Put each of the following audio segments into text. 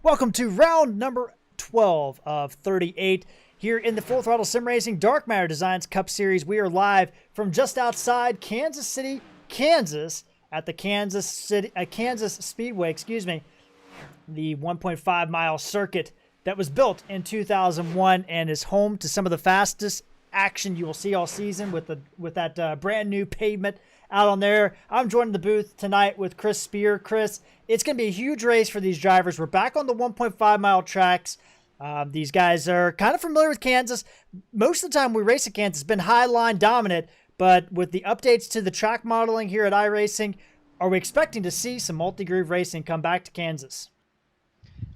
Welcome to round number 12 of 38 here in the Full Throttle Sim Racing Darkmatter Designs Cup Series. We are live from just outside Kansas City, Kansas, at the Kansas Speedway, the 1.5 mile circuit that was built in 2001 and is home to some of the fastest action you will see all season with that brand new pavement out on there. I'm joining the booth tonight with Chris Speer. Chris, it's going to be a huge race for these drivers. We're back on the 1.5 mile tracks. These guys are kind of familiar with Kansas. Most of the time we race at Kansas, it's been high line dominant, but with the updates to the track modeling here at iRacing, are we expecting to see some multi-groove racing come back to Kansas?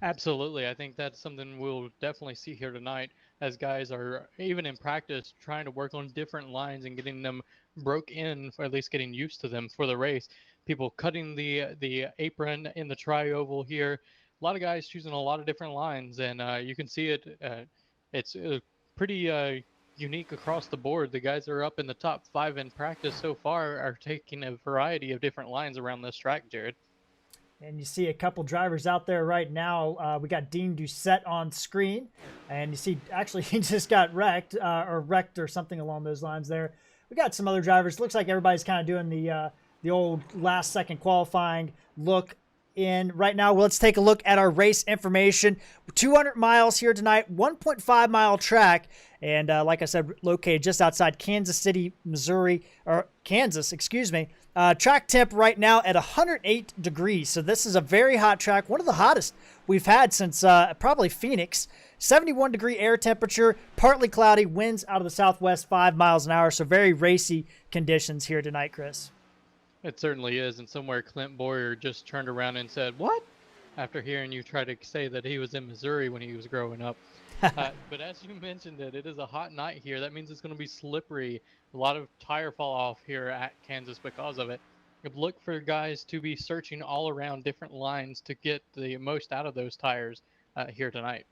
Absolutely. I think that's something we'll definitely see here tonight as guys are, even in practice, trying to work on different lines and getting them broke in, or at least getting used to them for the race. People cutting the apron in the tri-oval here. A lot of guys choosing a lot of different lines, and you can see it. It's pretty unique across the board. The guys that are up in the top 5 in practice so far are taking a variety of different lines around this track, Jared. And you see a couple drivers out there right now. We got Dean Doucette on screen, and you see actually he just got wrecked or something along those lines there. We got some other drivers. Looks like everybody's kind of doing the old last second qualifying look in right now. Well, let's take a look at our race information. 200 miles here tonight, 1.5 mile track, and like I said, located just outside Kansas City, Kansas, track temp right now at 108 degrees. So this is a very hot track, one of the hottest we've had since probably Phoenix. 71 degree air temperature, partly cloudy, winds out of the southwest 5 miles an hour. So very racy conditions here tonight, Chris. It certainly is, and somewhere Clint Boyer just turned around and said, "What?" after hearing you try to say that he was in Missouri when he was growing up. But as you mentioned it is a hot night here. That means it's going to be slippery. A lot of tire fall off here at Kansas because of it. Look for guys to be searching all around different lines to get the most out of those tires here tonight.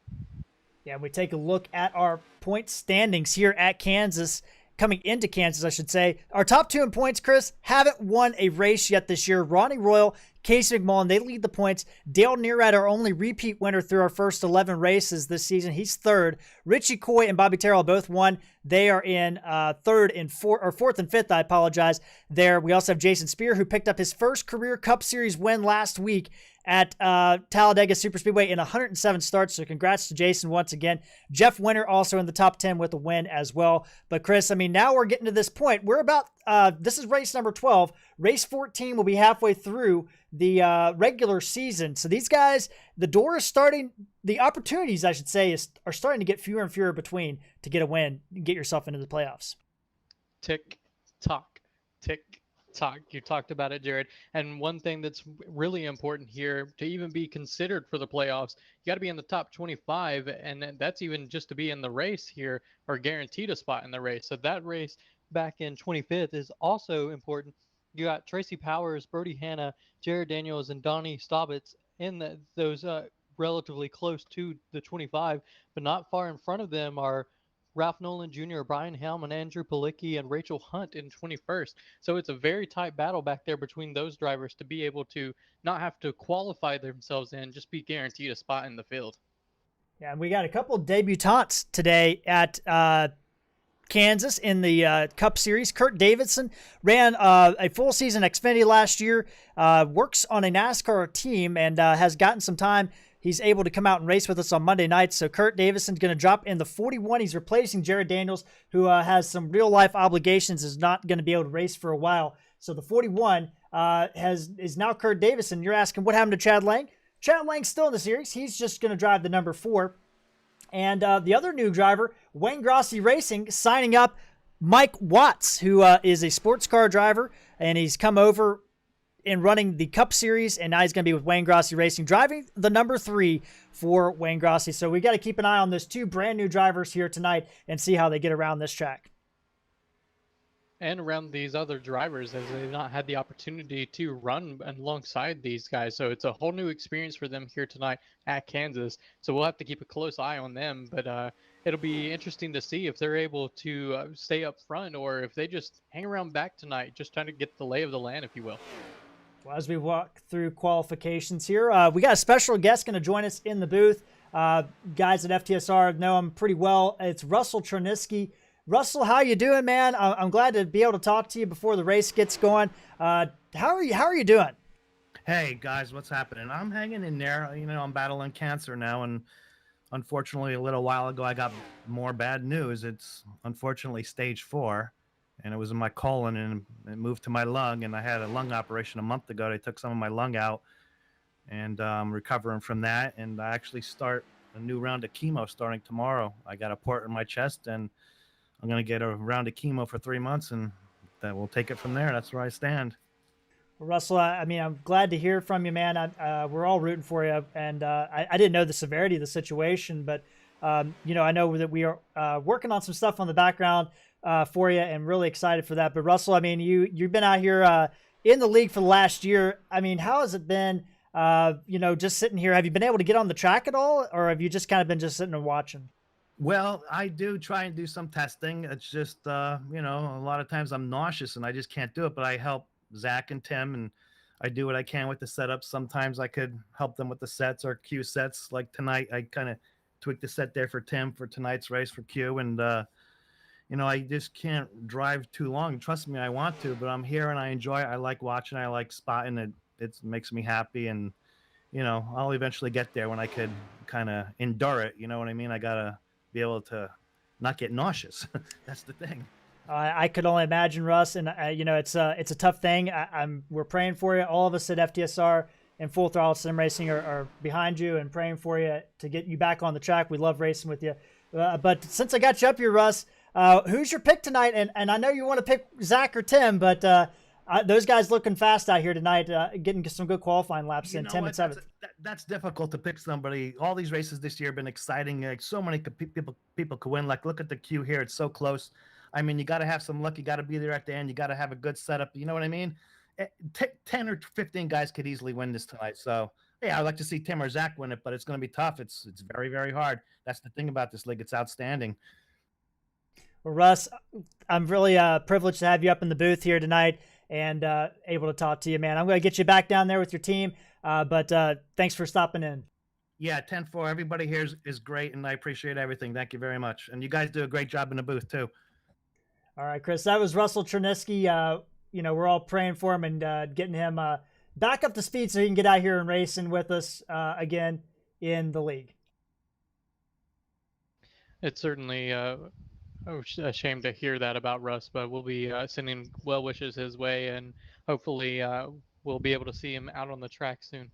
Yeah, we take a look at our point standings here at Kansas. Coming into Kansas, I should say. Our top 2 in points, Chris, haven't won a race yet this year. Ronnie Royal, Casey McMullen, they lead the points. Dale Nearad, our only repeat winner through our first 11 races this season. He's 3rd. Richie Coy and Bobby Terrell both won. They are in 4th and 5th, I apologize. There, we also have Jason Speer, who picked up his first career Cup Series win last week at Talladega Superspeedway in 107 starts. So congrats to Jason once again. Jeff Winter also in the top 10 with a win as well. But Chris, I mean, now we're getting to this point. We're about, this is race number 12. Race 14 will be halfway through the regular season. So these guys, the door is starting, the opportunities, I should say, are starting to get fewer and fewer between to get a win and get yourself into the playoffs. Tick, tock, tick, talk. You talked about it, Jared. And one thing that's really important here to even be considered for the playoffs, you got to be in the top 25, and that's even just to be in the race here or guaranteed a spot in the race. So that race back in 25th is also important. You got Tracy Powers, Brody Hanna, Jared Daniels, and Donnie Staubitz in those relatively close to the 25, but not far in front of them are Ralph Nolan Jr., Brian Helm, and Andrew Palicki and Rachel Hunt in 21st. So it's a very tight battle back there between those drivers to be able to not have to qualify themselves in, just be guaranteed a spot in the field. Yeah, and we got a couple of debutantes today at Kansas in the Cup Series. Kurt Davidson ran a full season Xfinity last year, works on a NASCAR team, and has gotten some time. He's able to come out and race with us on Monday nights. So Kurt Davidson's going to drop in the 41. He's replacing Jared Daniels, who has some real-life obligations, is not going to be able to race for a while. So the 41 is now Kurt Davidson. You're asking, what happened to Chad Lang? Chad Lang's still in the series. He's just going to drive the number 4. And the other new driver, Wayne Grasse Racing, signing up Mike Watts, who is a sports car driver, and he's come over in running the Cup Series, and now he's going to be with Wayne Grasse Racing, driving the number 3 for Wayne Grasse. So we got to keep an eye on those 2 brand new drivers here tonight and see how they get around this track. And around these other drivers, as they've not had the opportunity to run alongside these guys. So it's a whole new experience for them here tonight at Kansas. So we'll have to keep a close eye on them. But it'll be interesting to see if they're able to stay up front or if they just hang around back tonight, just trying to get the lay of the land, if you will. Well, as we walk through qualifications here, we got a special guest going to join us in the booth. Guys at FTSR know him pretty well. It's Russell Chernisky. Russell, how you doing, man? I'm glad to be able to talk to you before the race gets going. How are you? How are you doing? Hey guys, what's happening? I'm hanging in there. I'm battling cancer now, and unfortunately, a little while ago, I got more bad news. It's unfortunately stage 4, and it was in my colon, and it moved to my lung. And I had a lung operation a month ago. They took some of my lung out, and I'm recovering from that. And I actually start a new round of chemo starting tomorrow. I got a port in my chest, and I'm gonna get a round of chemo for 3 months, and that will take it from there. That's where I stand. Well, Russell, I mean, I'm glad to hear from you, man. We're all rooting for you, and I didn't know the severity of the situation, but I know that we are working on some stuff on the background for you, and really excited for that. But Russell, I mean, you've been out here in the league for the last year. I mean, how has it been? Just sitting here. Have you been able to get on the track at all, or have you just kind of been just sitting and watching? Well, I do try and do some testing. It's just, a lot of times I'm nauseous and I just can't do it. But I help Zach and Tim, and I do what I can with the setups. Sometimes I could help them with the sets or Q sets. Like tonight, I kind of tweaked the set there for Tim for tonight's race for Q. And, I just can't drive too long. Trust me, I want to, but I'm here and I enjoy it. I like watching. I like spotting it. It makes me happy. And, I'll eventually get there when I could kind of endure it. You know what I mean? I got to be able to not get nauseous. That's the thing. I could only imagine, Russ, and it's a tough thing. We're praying for you. All of us at FTSR and Full Throttle Sim Racing are behind you and praying for you to get you back on the track. We love racing with you. But since I got you up here, Russ, who's your pick tonight? And I know you want to pick Zach or Tim, but those guys looking fast out here tonight, getting some good qualifying laps in 10 and 7. That's difficult to pick somebody. All these races this year have been exciting. Like so many people could win. Like look at the queue here; it's so close. I mean, you got to have some luck. You got to be there at the end. You got to have a good setup. You know what I mean? 10 or 15 guys could easily win this tonight. So yeah, I'd like to see Tim or Zach win it, but it's going to be tough. It's very very hard. That's the thing about this league. It's outstanding. Well, Russ, I'm really privileged to have you up in the booth here tonight and able to talk to you, man. I'm going to get you back down there with your team, but thanks for stopping in. Yeah, 10-4. Everybody here is great, and I appreciate everything. Thank you very much. And you guys do a great job in the booth, too. All right, Chris, that was Russell Chernisky. We're all praying for him and getting him back up to speed so he can get out here and racing with us again in the league. It's certainly a shame to hear that about Russ, but we'll be sending well wishes his way, and hopefully we'll be able to see him out on the track soon.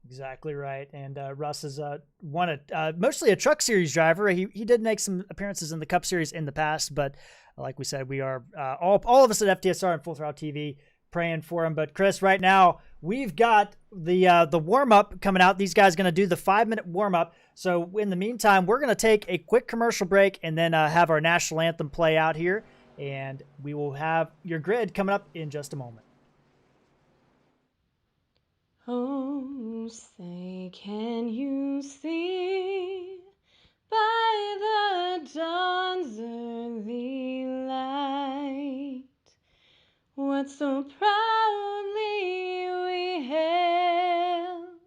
Exactly right. And Russ is mostly a truck series driver. He did make some appearances in the Cup Series in the past, but like we said, we are all of us at FTSR and Full Throttle TV praying for him. But Chris, right now we've got the warm up coming out. These guys are going to do the 5-minute warm up. So in the meantime, we're going to take a quick commercial break and then have our national anthem play out here, and we will have your grid coming up in just a moment. Oh, say, can you see by the dawn's early light what so proudly we hailed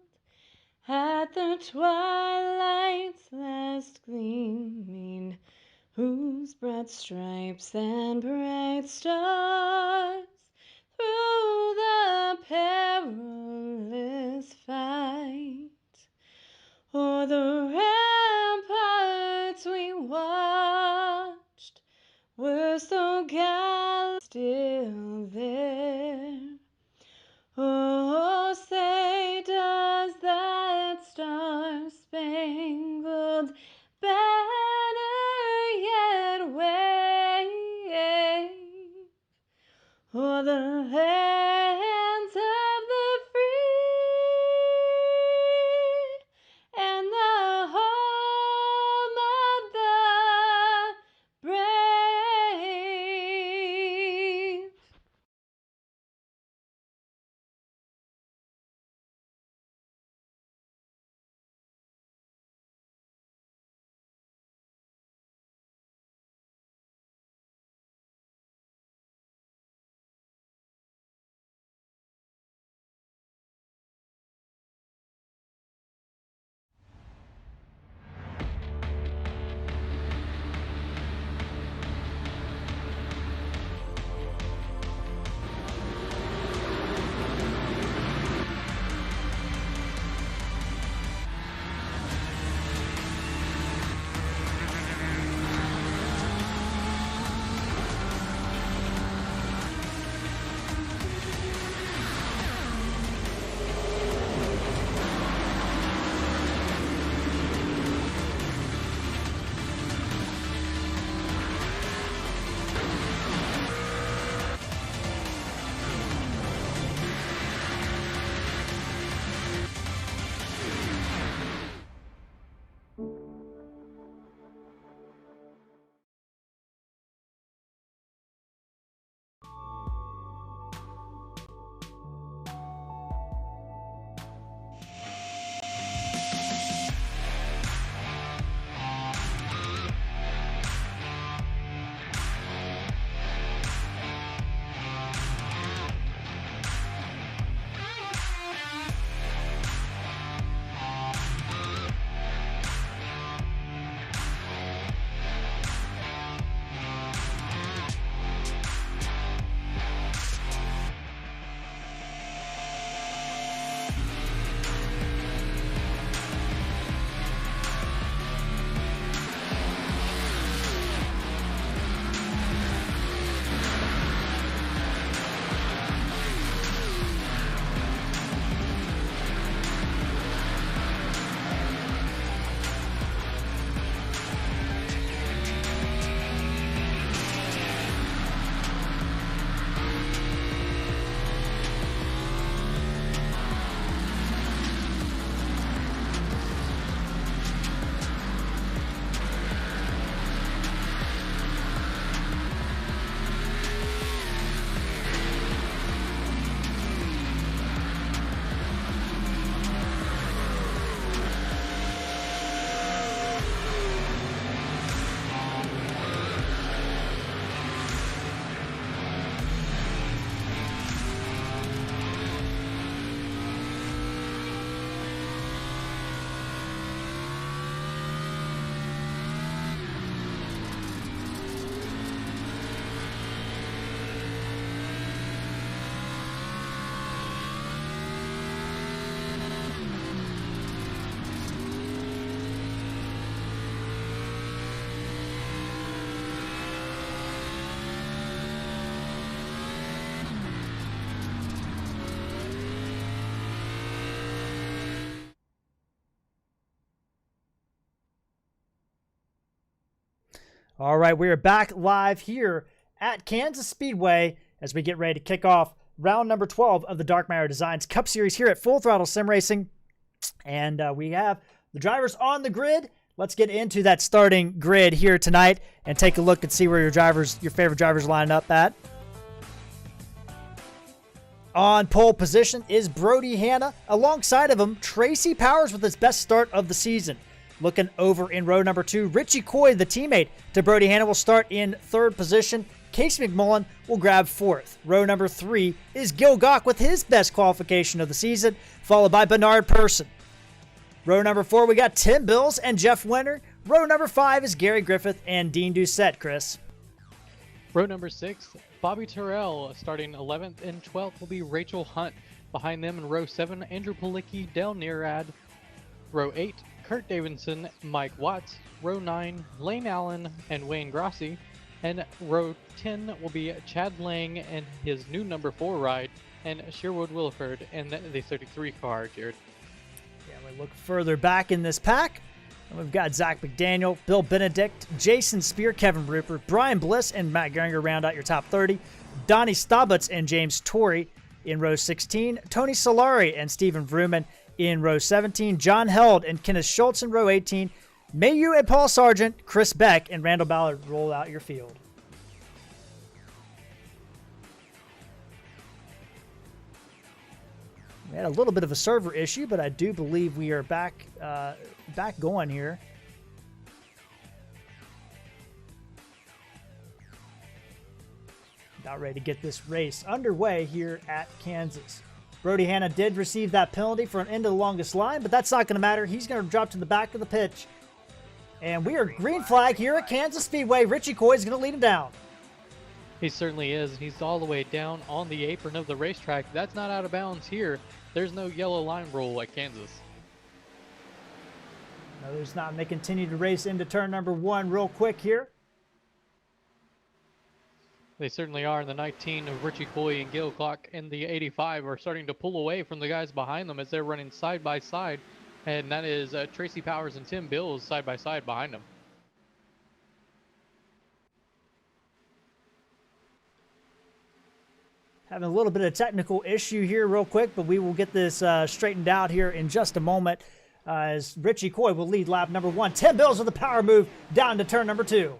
at the twilight's last gleaming, whose broad stripes and bright stars through the perilous fight o'er the ramparts we watched were so gallant still there. Oh, say does that star-spangled banner yet wave o'er the lands of the free and the home of the brave? All right, we are back live here at Kansas Speedway as we get ready to kick off round number 12 of the Darkmatter Designs Cup Series here at Full Throttle Sim Racing. And we have the drivers on the grid. Let's get into that starting grid here tonight and take a look and see where your favorite drivers line up at. On pole position is Brody Hanna. Alongside of him, Tracy Powers with his best start of the season. Looking over in row number 2, Richie Coy, the teammate to Brody Hanna, will start in 3rd position. Case McMullen will grab 4th. Row number 3 is Gil Gock with his best qualification of the season, followed by Bernard Person. Row number 4, we got Tim Bills and Jeff Winter. Row number 5 is Gary Griffith and Dean Doucette, Chris. Row number 6, Bobby Terrell. Starting 11th and 12th will be Rachel Hunt. Behind them in row 7, Andrew Palicki, Del Nearad. Row 8, Kurt Davidson, Mike Watts. Row 9, Lane Allen and Wayne Grasse. And row 10 will be Chad Lang and his new number 4 ride, and Sherwood Williford and the 33 car, Jared. Yeah, we look further back in this pack, and we've got Zach McDaniel, Bill Benedict, Jason Speer, Kevin Rupert, Brian Bliss, and Matt Geringer round out your top 30. Donnie Staubitz and James Torrey in row 16. Tony Solari and Stephen Vrooman in row 17. John Held and Kenneth Schultz in row 18. Mayu and Paul Sargent, Chris Beck, and Randall Ballard roll out your field. We had a little bit of a server issue, but I do believe we are back going here. About ready to get this race underway here at Kansas. Brody Hanna did receive that penalty for an end of the longest line, but that's not going to matter. He's going to drop to the back of the pitch. And we are green flag here at Kansas Speedway. Richie Coy is going to lead him down. He certainly is. He's all the way down on the apron of the racetrack. That's not out of bounds here. There's no yellow line rule at Kansas. No, there's not. And they continue to race into turn number 1 real quick here. They certainly are. In the 19 of Richie Coy and Gil Gock in the 85 are starting to pull away from the guys behind them as they're running side by side. And that is Tracy Powers and Tim Bills side by side behind them. Having a little bit of technical issue here real quick, but we will get this straightened out here in just a moment as Richie Coy will lead lap number 1. Tim Bills with a power move down to turn number 2.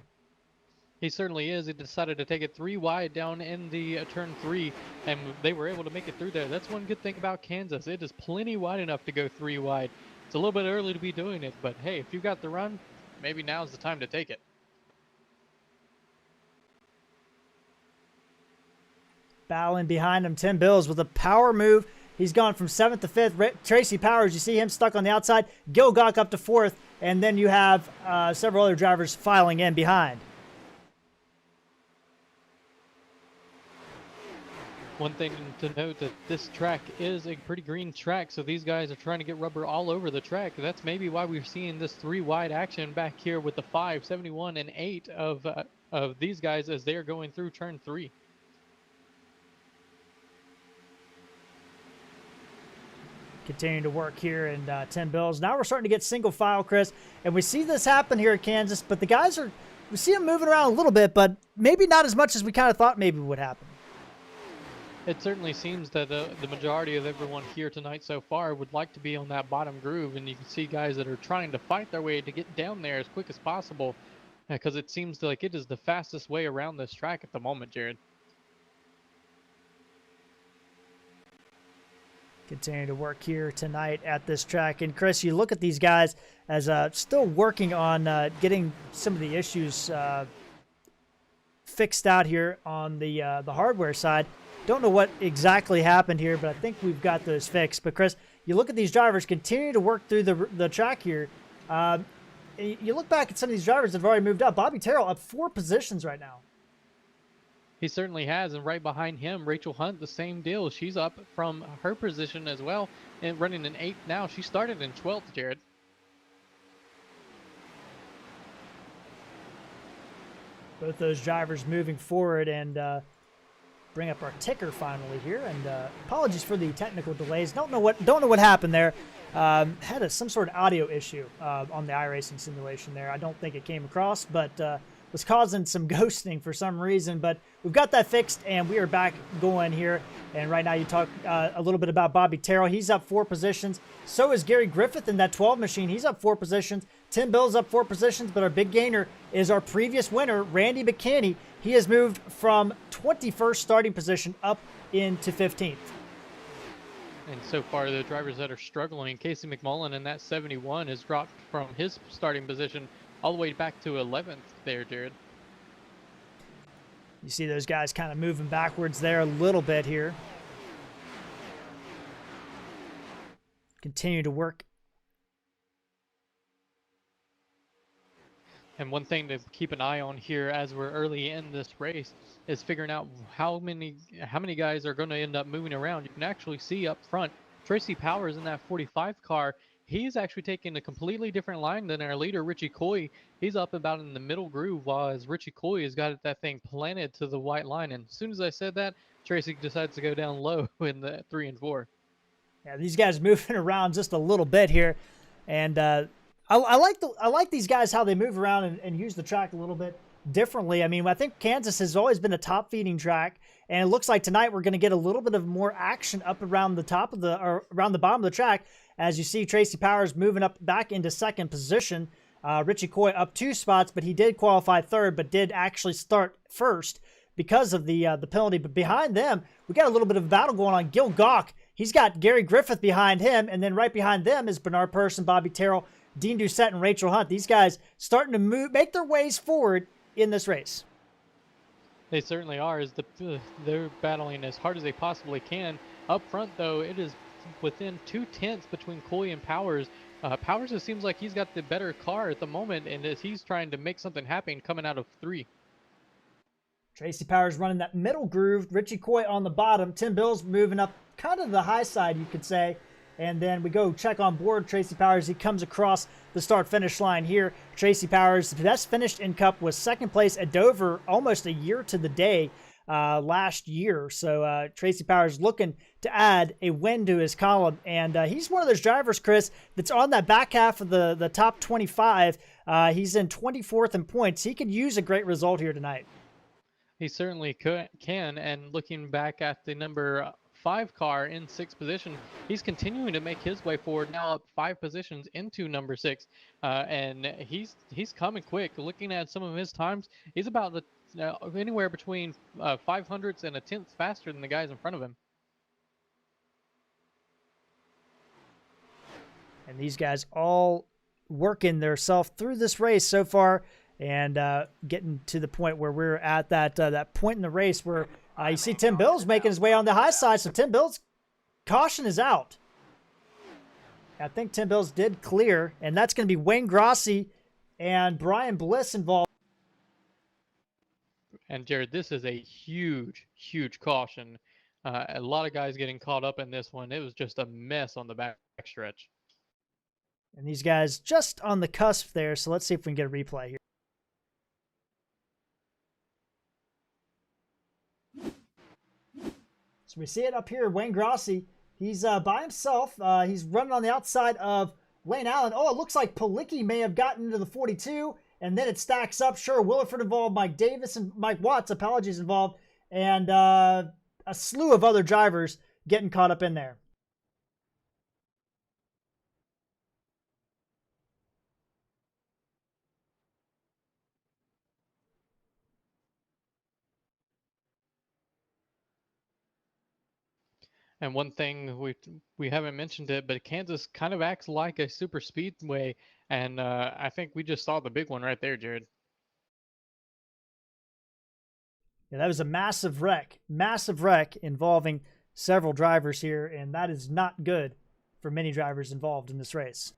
He certainly is. He decided to take it 3 wide down in the turn 3, and they were able to make it through there. That's one good thing about Kansas. It is plenty wide enough to go 3 wide. It's a little bit early to be doing it, but hey, if you got the run, maybe now's the time to take it. Battling behind him, Tim Bills with a power move. He's gone from 7th to 5th. Tracy Powers, you see him stuck on the outside. Gil Gock up to 4th, and then you have several other drivers filing in behind. One thing to note that this track is a pretty green track, so these guys are trying to get rubber all over the track. That's maybe why we're seeing this 3 wide action back here with the 5, 71, and 8 of these guys as they are going through turn 3. Continuing to work here, and 10 Bills. Now we're starting to get single file, Chris, and we see this happen here at Kansas, but the guys we see them moving around a little bit, but maybe not as much as we kind of thought maybe would happen. It certainly seems that the majority of everyone here tonight so far would like to be on that bottom groove, and you can see guys that are trying to fight their way to get down there as quick as possible because it seems like it is the fastest way around this track at the moment, Jared. Continue to work here tonight at this track. And Chris, you look at these guys as still working on getting some of the issues fixed out here on the hardware side. Don't know what exactly happened here, but I think we've got those fixed. But Chris, you look at these drivers continue to work through the track here. You look back at some of these drivers that have already moved up. Bobby Terrell up 4 positions right now. He certainly has, and right behind him, Rachel Hunt, the same deal. She's up from her position as well and running in 8th now. She started in 12th, Jared. Both those drivers moving forward and bring up our ticker finally here. And apologies for the technical delays. Don't know what happened there. Had some sort of audio issue on the iRacing simulation there. I don't think it came across, but was causing some ghosting for some reason, but we've got that fixed and we are back going here. And right now you talk a little bit about Bobby Terrell. He's up 4 positions. So is Gary Griffith in that 12 machine. He's up 4 positions. Tim Bill's up 4 positions, but our big gainer is our previous winner, Randy McCanney. He has moved from 21st starting position up into 15th. And so far, the drivers that are struggling, Casey McMullen in that 71 has dropped from his starting position all the way back to 11th there, Jared. You see those guys kind of moving backwards there a little bit here. Continue to work. And one thing to keep an eye on here as we're early in this race is figuring out how many guys are going to end up moving around. You can actually see up front, Tracy Powers in that 45 car. He's actually taking a completely different line than our leader, Richie Coy. He's up about in the middle groove, while as Richie Coy has got that thing planted to the white line. And as soon as I said that, Tracy decides to go down low in the 3 and 4. Yeah, these guys moving around just a little bit here, and I like these guys how they move around and use the track a little bit differently. I mean, I think Kansas has always been a top feeding track, and it looks like tonight we're going to get a little bit of more action up around the top of or around the bottom of the track. As you see, Tracy Powers moving up back into 2nd position. Richie Coy up 2 spots, but he did qualify 3rd, but did actually start 1st because of the penalty. But behind them, we got a little bit of a battle going on. Gil Gawk, he's got Gary Griffith behind him, and then right behind them is Bernard Person, Bobby Terrell, Dean Doucette, and Rachel Hunt. These guys starting to make their ways forward in this race. They certainly are, as they're battling as hard as they possibly can. Up front, though, it is within 2/10 between Coy and Powers. Powers, it seems like he's got the better car at the moment, and as he's trying to make something happen coming out of 3. Tracy Powers running that middle groove. Richie Coy on the bottom. Tim Bill's moving up kind of the high side, you could say. And then we go check on board Tracy Powers. He comes across the start-finish line here. Tracy Powers, the best finished in Cup, was 2nd place at Dover almost a year to the day last year. So Tracy Powers looking to add a win to his column. And he's one of those drivers, Chris, that's on that back half of the top 25. He's in 24th in points. He could use a great result here tonight. He certainly can. And looking back at the number 5 car in 6th position, he's continuing to make his way forward, now up 5 positions into number 6, and he's coming quick. Looking at some of his times, he's about anywhere between 500ths and a 10th faster than the guys in front of him. And these guys all working themselves through this race so far, and getting to the point where we're at that point in the race where you see Tim Bill's making his way on the high side. So Tim Bill's caution is out. I think Tim Bill's did clear, and that's going to be Wayne Grasse and Brian Bliss involved. And Jared, this is a huge caution. A lot of guys getting caught up in this one. It was just a mess on the back stretch. And these guys just on the cusp there. So let's see if we can get a replay here. So we see it up here. Wayne Grasse, he's by himself. He's running on the outside of Lane Allen. Oh, it looks like Palicki may have gotten into the 42, and then it stacks up. Sure, Williford involved, Mike Davis and Mike Watts, apologies, involved, and a slew of other drivers getting caught up in there. And one thing we haven't mentioned it, but Kansas kind of acts like a super speedway, and I think we just saw the big one right there, Jared. Yeah, that was a massive wreck involving several drivers here, and that is not good for many drivers involved in this race.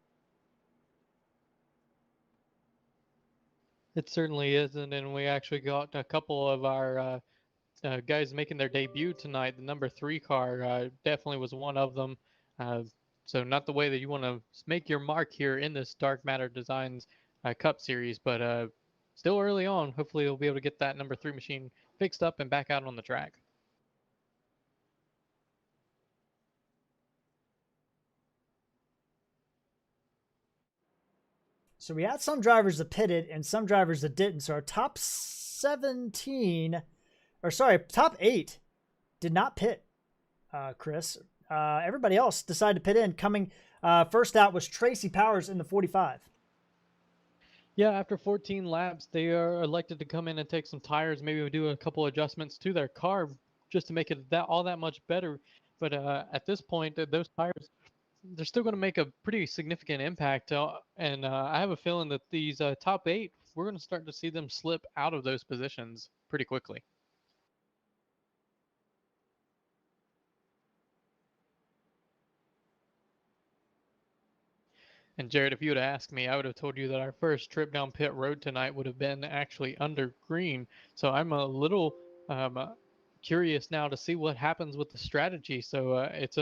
It certainly isn't, and we actually got a couple of our guys making their debut tonight. The number 3 car definitely was one of them. So not the way that you want to make your mark here in this Dark Matter Designs Cup Series, but still early on. Hopefully we'll be able to get that number 3 machine fixed up and back out on the track. So we had some drivers that pitted and some drivers that didn't. So our top 8 did not pit, Chris. Everybody else decided to pit in. Coming first out was Tracy Powers in the 45. Yeah, after 14 laps, they are elected to come in and take some tires, maybe do a couple adjustments to their car just to make it all that much better. But at this point, those tires, they're still going to make a pretty significant impact. And I have a feeling that these top 8, we're going to start to see them slip out of those positions pretty quickly. And Jared, if you would have asked me, I would have told you that our first trip down pit road tonight would have been actually under green. So I'm a little curious now to see what happens with the strategy. So it's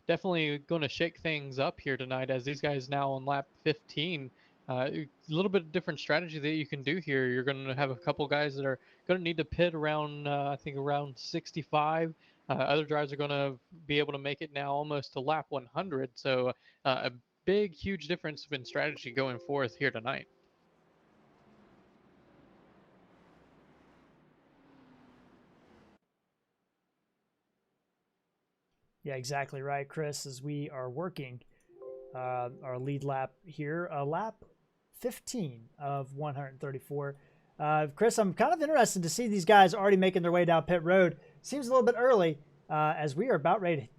definitely going to shake things up here tonight as these guys now on lap 15. A little bit different strategy that you can do here. You're going to have a couple guys that are going to need to pit around, I think, around 65. Other drivers are going to be able to make it now almost to lap 100. So a big, huge difference in strategy going forth here tonight. Yeah, exactly right, Chris, as we are working our lead lap here, lap 15 of 134. Chris, I'm kind of interested to see these guys already making their way down pit road. Seems a little bit early as we are about ready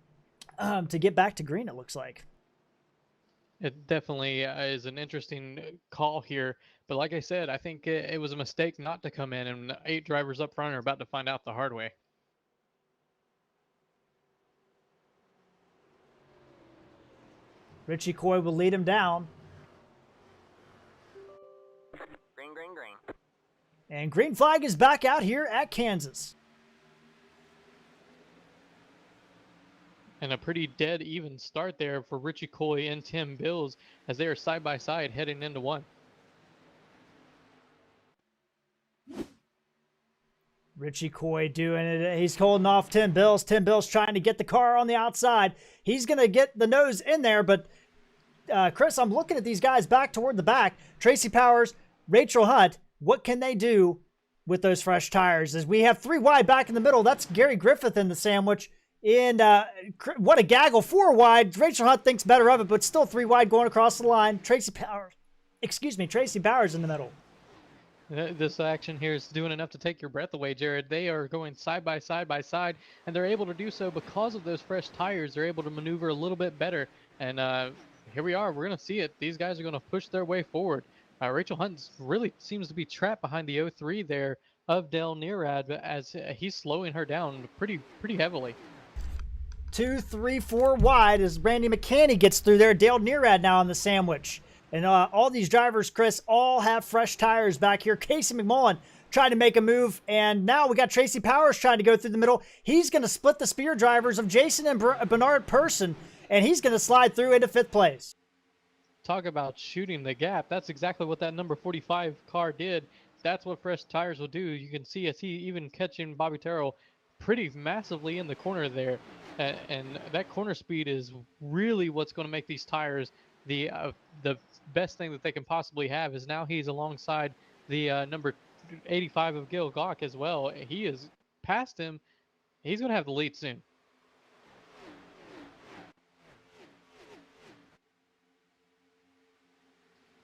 to get back to green, it looks like. It definitely is an interesting call here. But like I said, I think it was a mistake not to come in, and 8 drivers up front are about to find out the hard way. Richie Coy will lead him down. Green, green, green. And green flag is back out here at Kansas. And a pretty dead even start there for Richie Coy and Tim Bills as they are side by side heading into one. Richie Coy doing it. He's holding off Tim Bills. Tim Bills trying to get the car on the outside. He's going to get the nose in there, but Chris, I'm looking at these guys back toward the back. Tracy Powers, Rachel Hunt, what can they do with those fresh tires? As we have 3 wide back in the middle, that's Gary Griffith in the sandwich. And what a gaggle, 4 wide. Rachel Hunt thinks better of it, but still 3 wide going across the line. Tracy Powers in the middle. This action here is doing enough to take your breath away, Jared. They are going side by side by side, and they're able to do so because of those fresh tires. They're able to maneuver a little bit better, and here we are. We're going to see it. These guys are going to push their way forward. Rachel Hunt really seems to be trapped behind the 03 there of Dale Nearad as he's slowing her down pretty heavily. 2, 3, 4 wide as Randy McCanney gets through there. Dale Nearad now on the sandwich. And all these drivers, Chris, all have fresh tires back here. Casey McMullen trying to make a move. And now we got Tracy Powers trying to go through the middle. He's going to split the Speer drivers of Jason and Bernard Person. And he's going to slide through into 5th place. Talk about shooting the gap. That's exactly what that number 45 car did. That's what fresh tires will do. You can see as he even catching Bobby Terrell pretty massively in the corner there. And that corner speed is really what's going to make these tires the best thing that they can possibly have. Is now he's alongside the number 85 of Gil Gawk as well. He is past him. He's going to have the lead soon.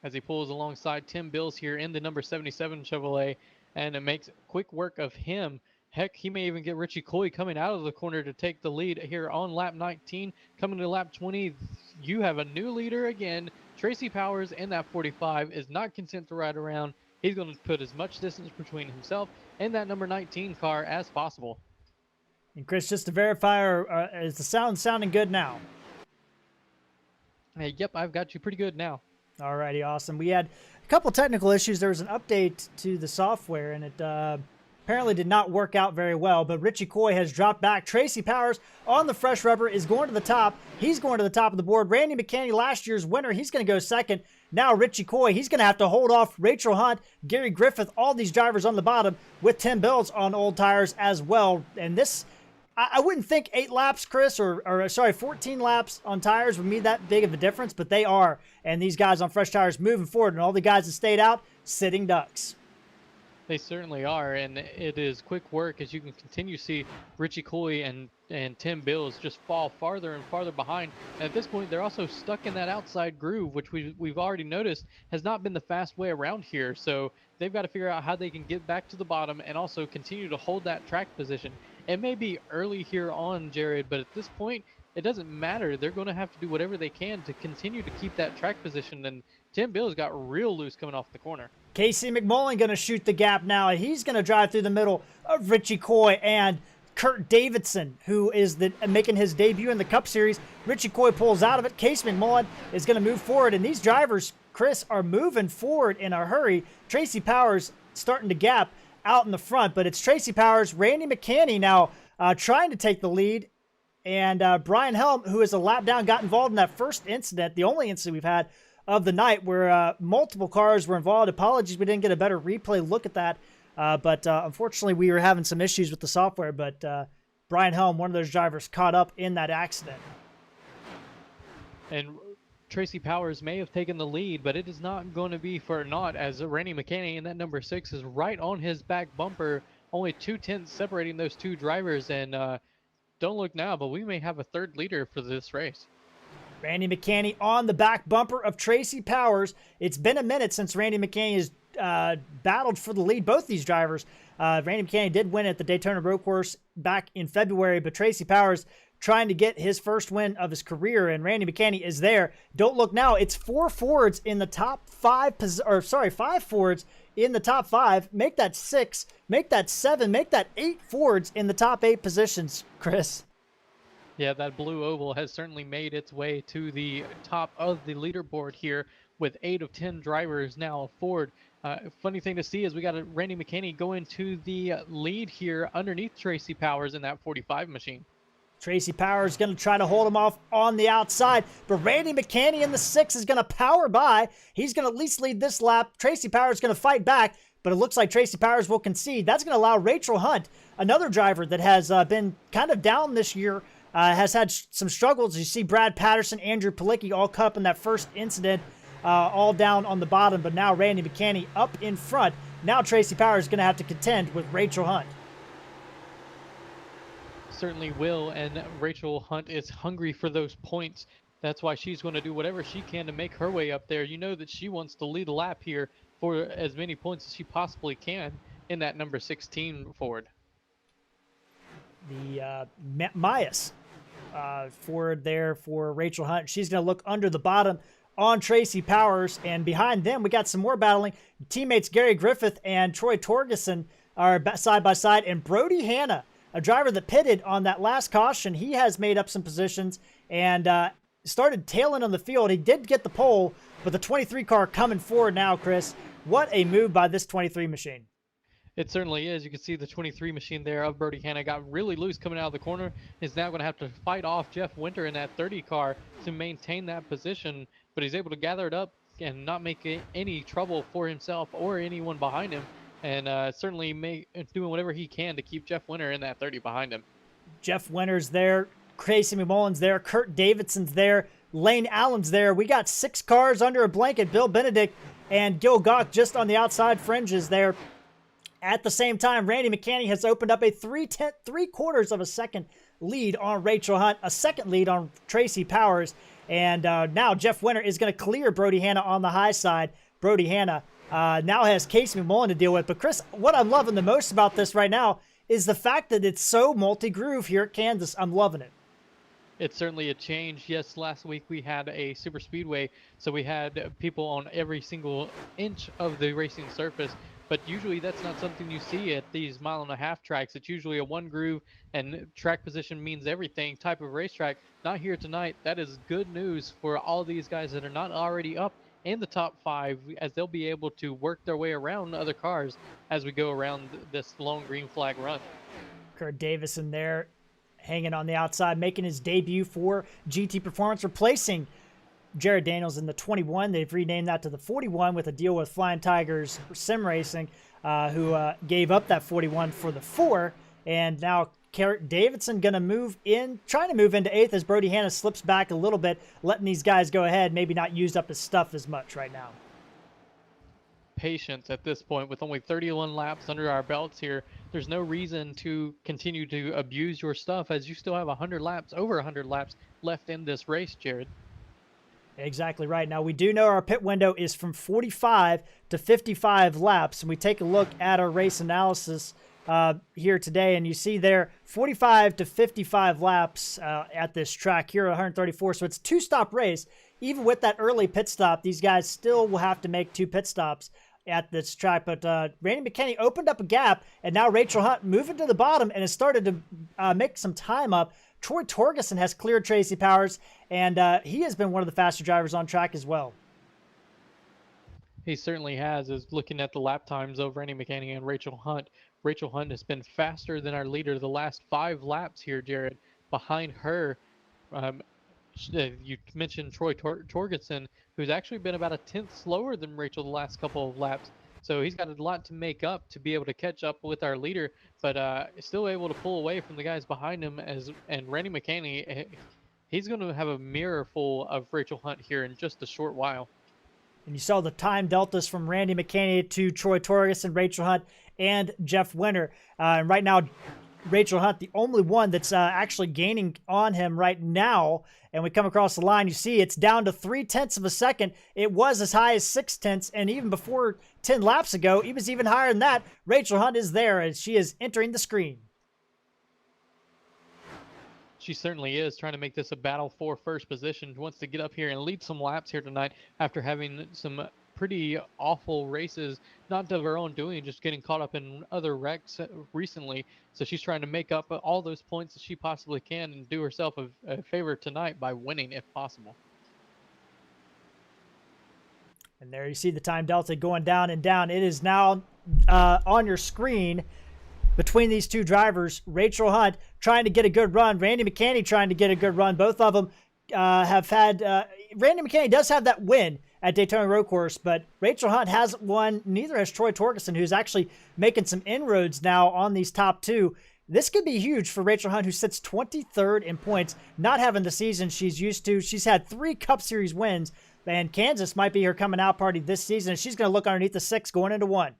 As he pulls alongside Tim Bills here in the number 77 Chevrolet, and it makes quick work of him. Heck, he may even get Richie Coy coming out of the corner to take the lead here on lap 19. Coming to lap 20, you have a new leader again. Tracy Powers in that 45 is not content to ride around. He's going to put as much distance between himself and that number 19 car as possible. And Chris, just to verify, is the sound sounding good now? Hey, yep, I've got you pretty good now. All righty, awesome. We had a couple technical issues. There was an update to the software, and it apparently did not work out very well, but Richie Coy has dropped back. Tracy Powers on the fresh rubber is going to the top. He's going to the top of the board. Randy McCanney, last year's winner, he's going to go second. Now Richie Coy, he's going to have to hold off Rachel Hunt, Gary Griffith, all these drivers on the bottom with Tim Bills on old tires as well. And this I wouldn't think 8 laps, Chris, or sorry, 14 laps on tires would mean that big of a difference, but they are. And these guys on fresh tires moving forward, and all the guys that stayed out, sitting ducks. They certainly are, and it is quick work as you can continue to see Richie Coy and Tim Bills just fall farther and farther behind. And at this point, they're also stuck in that outside groove, which we've already noticed has not been the fast way around here. So they've got to figure out how they can get back to the bottom and also continue to hold that track position. It may be early here on, Jared, but at this point, it doesn't matter. They're going to have to do whatever they can to continue to keep that track position. And Tim Bills got real loose coming off the corner. Casey McMullen going to shoot the gap now. He's going to drive through the middle of Richie Coy and Kurt Davidson, who is making his debut in the Cup Series. Richie Coy pulls out of it. Casey McMullen is going to move forward. And these drivers, Chris, are moving forward in a hurry. Tracy Powers starting to gap out in the front, but it's Tracy Powers, Randy McCanney now trying to take the lead. And Brian Helm, who is a lap down, got involved in that first incident, the only incident we've had of the night, where multiple cars were involved. Apologies, we didn't get a better replay look at that. But unfortunately, we were having some issues with the software. But Brian Helm, one of those drivers, caught up in that accident. And Tracy Powers may have taken the lead, but it is not going to be for naught, as Randy McCanney in that number 6 is right on his back bumper. Only 2/10 separating those two drivers. And don't look now, but we may have a third leader for this race. Randy McCanney on the back bumper of Tracy Powers. It's been a minute since Randy McCanney has battled for the lead. Both these drivers. Randy McCanney did win at the Daytona Road Course back in February, but Tracy Powers trying to get his first win of his career, and Randy McCanney is there. Don't look now. It's 4 Fords in the top 5, 5 Fords in the top 5. Make that 6, make that 7, make that 8 Fords in the top 8 positions, Chris. Yeah, that blue oval has certainly made its way to the top of the leaderboard here with 8 of 10 drivers now Ford. Funny thing to see is we got Randy McCanney going to the lead here underneath Tracy Powers in that 45 machine. Tracy Powers is going to try to hold him off on the outside, but Randy McCanney in the 6 is going to power by. He's going to at least lead this lap. Tracy Powers is going to fight back, but it looks like Tracy Powers will concede. That's going to allow Rachel Hunt, another driver that has been kind of down this year, has had some struggles. You see Brad Patterson, Andrew Palicki all cut up in that first incident, all down on the bottom, but now Randy McCanney up in front. Now Tracy Powers is going to have to contend with Rachel Hunt. Certainly will, and Rachel Hunt is hungry for those points. That's why she's going to do whatever she can to make her way up there. You know that she wants to lead a lap here for as many points as she possibly can in that number 16 Ford. The Myas Ford there for Rachel Hunt. She's going to look under the bottom on Tracy Powers, and behind them we got some more battling. Teammates Gary Griffith and Troy Torgerson are side by side, and Brody Hanna, a driver that pitted on that last caution, he has made up some positions and started tailing on the field. He did get the pole, but the 23 car coming forward now, Chris. What a move by this 23 machine. It certainly is. You can see the 23 machine there of Brody Hanna got really loose coming out of the corner. Is now going to have to fight off Jeff Winter in that 30 car to maintain that position, but he's able to gather it up and not make any trouble for himself or anyone behind him. And certainly doing whatever he can to keep Jeff Winter in that 30 behind him. Jeff Winter's there. Casey McMullen's there. Kurt Davidson's there. Lane Allen's there. We got 6 cars under a blanket. Bill Benedict and Gil Gawk just on the outside fringes there. At the same time, Randy McCanney has opened up a 3/4 of a second lead on Rachel Hunt, a second lead on Tracy Powers. And now Jeff Winter is going to clear Brody Hanna on the high side. Brody Hanna now has Casey McMullen to deal with. But Chris, what I'm loving the most about this right now is the fact that it's so multi-groove here at Kansas. I'm loving it. It's certainly a change. Yes, last week we had a super speedway, so we had people on every single inch of the racing surface. But usually that's not something you see at these 1.5 mile tracks. It's usually a one groove and track position means everything type of racetrack. Not here tonight. That is good news for all these guys that are not already up in the top 5, as they'll be able to work their way around other cars as we go around this long green flag run. Kurt Davison there hanging on the outside, making his debut for GT Performance, replacing Jared Daniels in the 21. They've renamed that to the 41 with a deal with Flying Tigers Sim Racing, who gave up that 41 for the 4. And now Kurt Davidson going to move in, trying to move into 8th as Brody Hanna slips back a little bit, letting these guys go ahead, maybe not use up his stuff as much right now. Patience at this point with only 31 laps under our belts here. There's no reason to continue to abuse your stuff as you still have 100 laps, over 100 laps left in this race, Jared. Exactly right. Now, we do know our pit window is from 45 to 55 laps, and we take a look at our race analysis here today, and you see there 45 to 55 laps at this track here at 134. So it's a 2-stop race. Even with that early pit stop, these guys still will have to make 2 pit stops at this track. But Randy McCanney opened up a gap, and now Rachel Hunt moving to the bottom and has started to make some time up. Troy Torgerson has cleared Tracy Powers, and he has been one of the faster drivers on track as well. He certainly has. Is looking at the lap times of Randy McCanney and Rachel Hunt. Rachel Hunt has been faster than our leader the last 5 laps here, Jared. Behind her, you mentioned Troy Torgerson, who's actually been about a 10th slower than Rachel the last couple of laps. So he's got a lot to make up to be able to catch up with our leader, but still able to pull away from the guys behind him. And Randy McCanney, he's going to have a mirror full of Rachel Hunt here in just a short while. And you saw the time deltas from Randy McCanney to Troy Torgerson, Rachel Hunt, and Jeff Winter. And right now, Rachel Hunt, the only one that's actually gaining on him right now. And we come across the line, you see it's down to 0.3 of a second. It was as high as 0.6, and even before 10 laps ago, it was even higher than that. Rachel Hunt is there as she is entering the screen. She certainly is trying to make this a battle for first position. Wants to get up here and lead some laps here tonight after having some pretty awful races, not of her own doing, just getting caught up in other wrecks recently. So she's trying to make up all those points that she possibly can and do herself a favor tonight by winning if possible. And there you see the time delta going down and down. It is now on your screen between these two drivers. Rachel Hunt trying to get a good run. Randy McCanney trying to get a good run. Both of them have had... Randy McCanney does have that win at Daytona Road Course, but Rachel Hunt hasn't won. Neither has Troy Torgerson, who's actually making some inroads now on these top 2. This could be huge for Rachel Hunt, who sits 23rd in points, not having the season she's used to. She's had 3 Cup Series wins, and Kansas might be her coming out party this season. She's going to look underneath the 6 going into 1.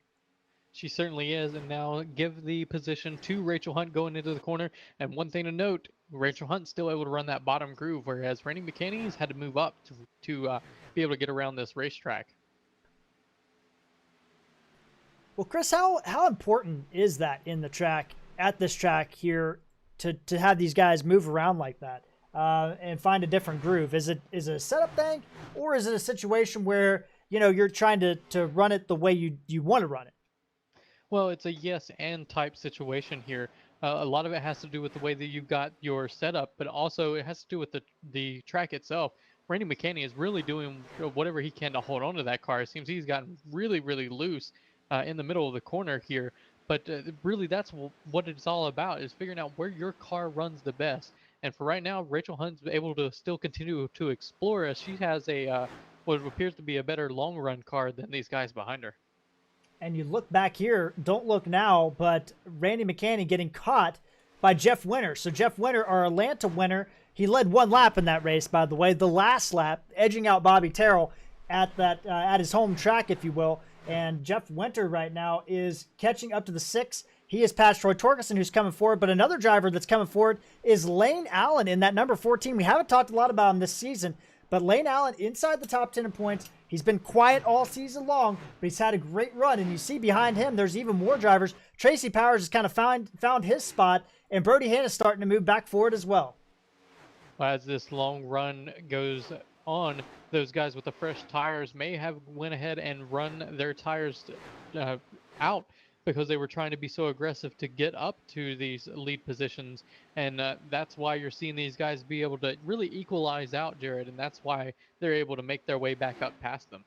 She certainly is, and now give the position to Rachel Hunt going into the corner. And one thing to note, Rachel Hunt's still able to run that bottom groove, whereas Randy McCanney's had to move up to be able to get around this racetrack. Well, Chris, how important is that in the track, at this track here, to have these guys move around like that and find a different groove? Is it a setup thing, or is it a situation where, you know, you're trying to run it the way you want to run it? Well, it's a yes and type situation here. A lot of it has to do with the way that you've got your setup, but also it has to do with the track itself. Randy McCanney is really doing whatever he can to hold on to that car. It seems he's gotten really, really loose in the middle of the corner here. But really, that's what it's all about, is figuring out where your car runs the best. And for right now, Rachel Hunt's able to still continue to explore as she has what appears to be a better long-run car than these guys behind her. And you look back here, don't look now, but Randy McCanney getting caught by Jeff Winter. So Jeff Winter, our Atlanta winner, he led 1 lap in that race, by the way, the last lap, edging out Bobby Terrell at his home track, if you will. And Jeff Winter right now is catching up to the 6. He has passed Troy Torgerson, who's coming forward, but another driver that's coming forward is Lane Allen in that number 14. We haven't talked a lot about him this season, but Lane Allen inside the top 10 in points. He's been quiet all season long, but he's had a great run. And you see behind him, there's even more drivers. Tracy Powers has kind of found his spot, and Brody Hanna's starting to move back forward as well. As this long run goes on, those guys with the fresh tires may have went ahead and run their tires out because they were trying to be so aggressive to get up to these lead positions. And that's why you're seeing these guys be able to really equalize out, Jared, and that's why they're able to make their way back up past them.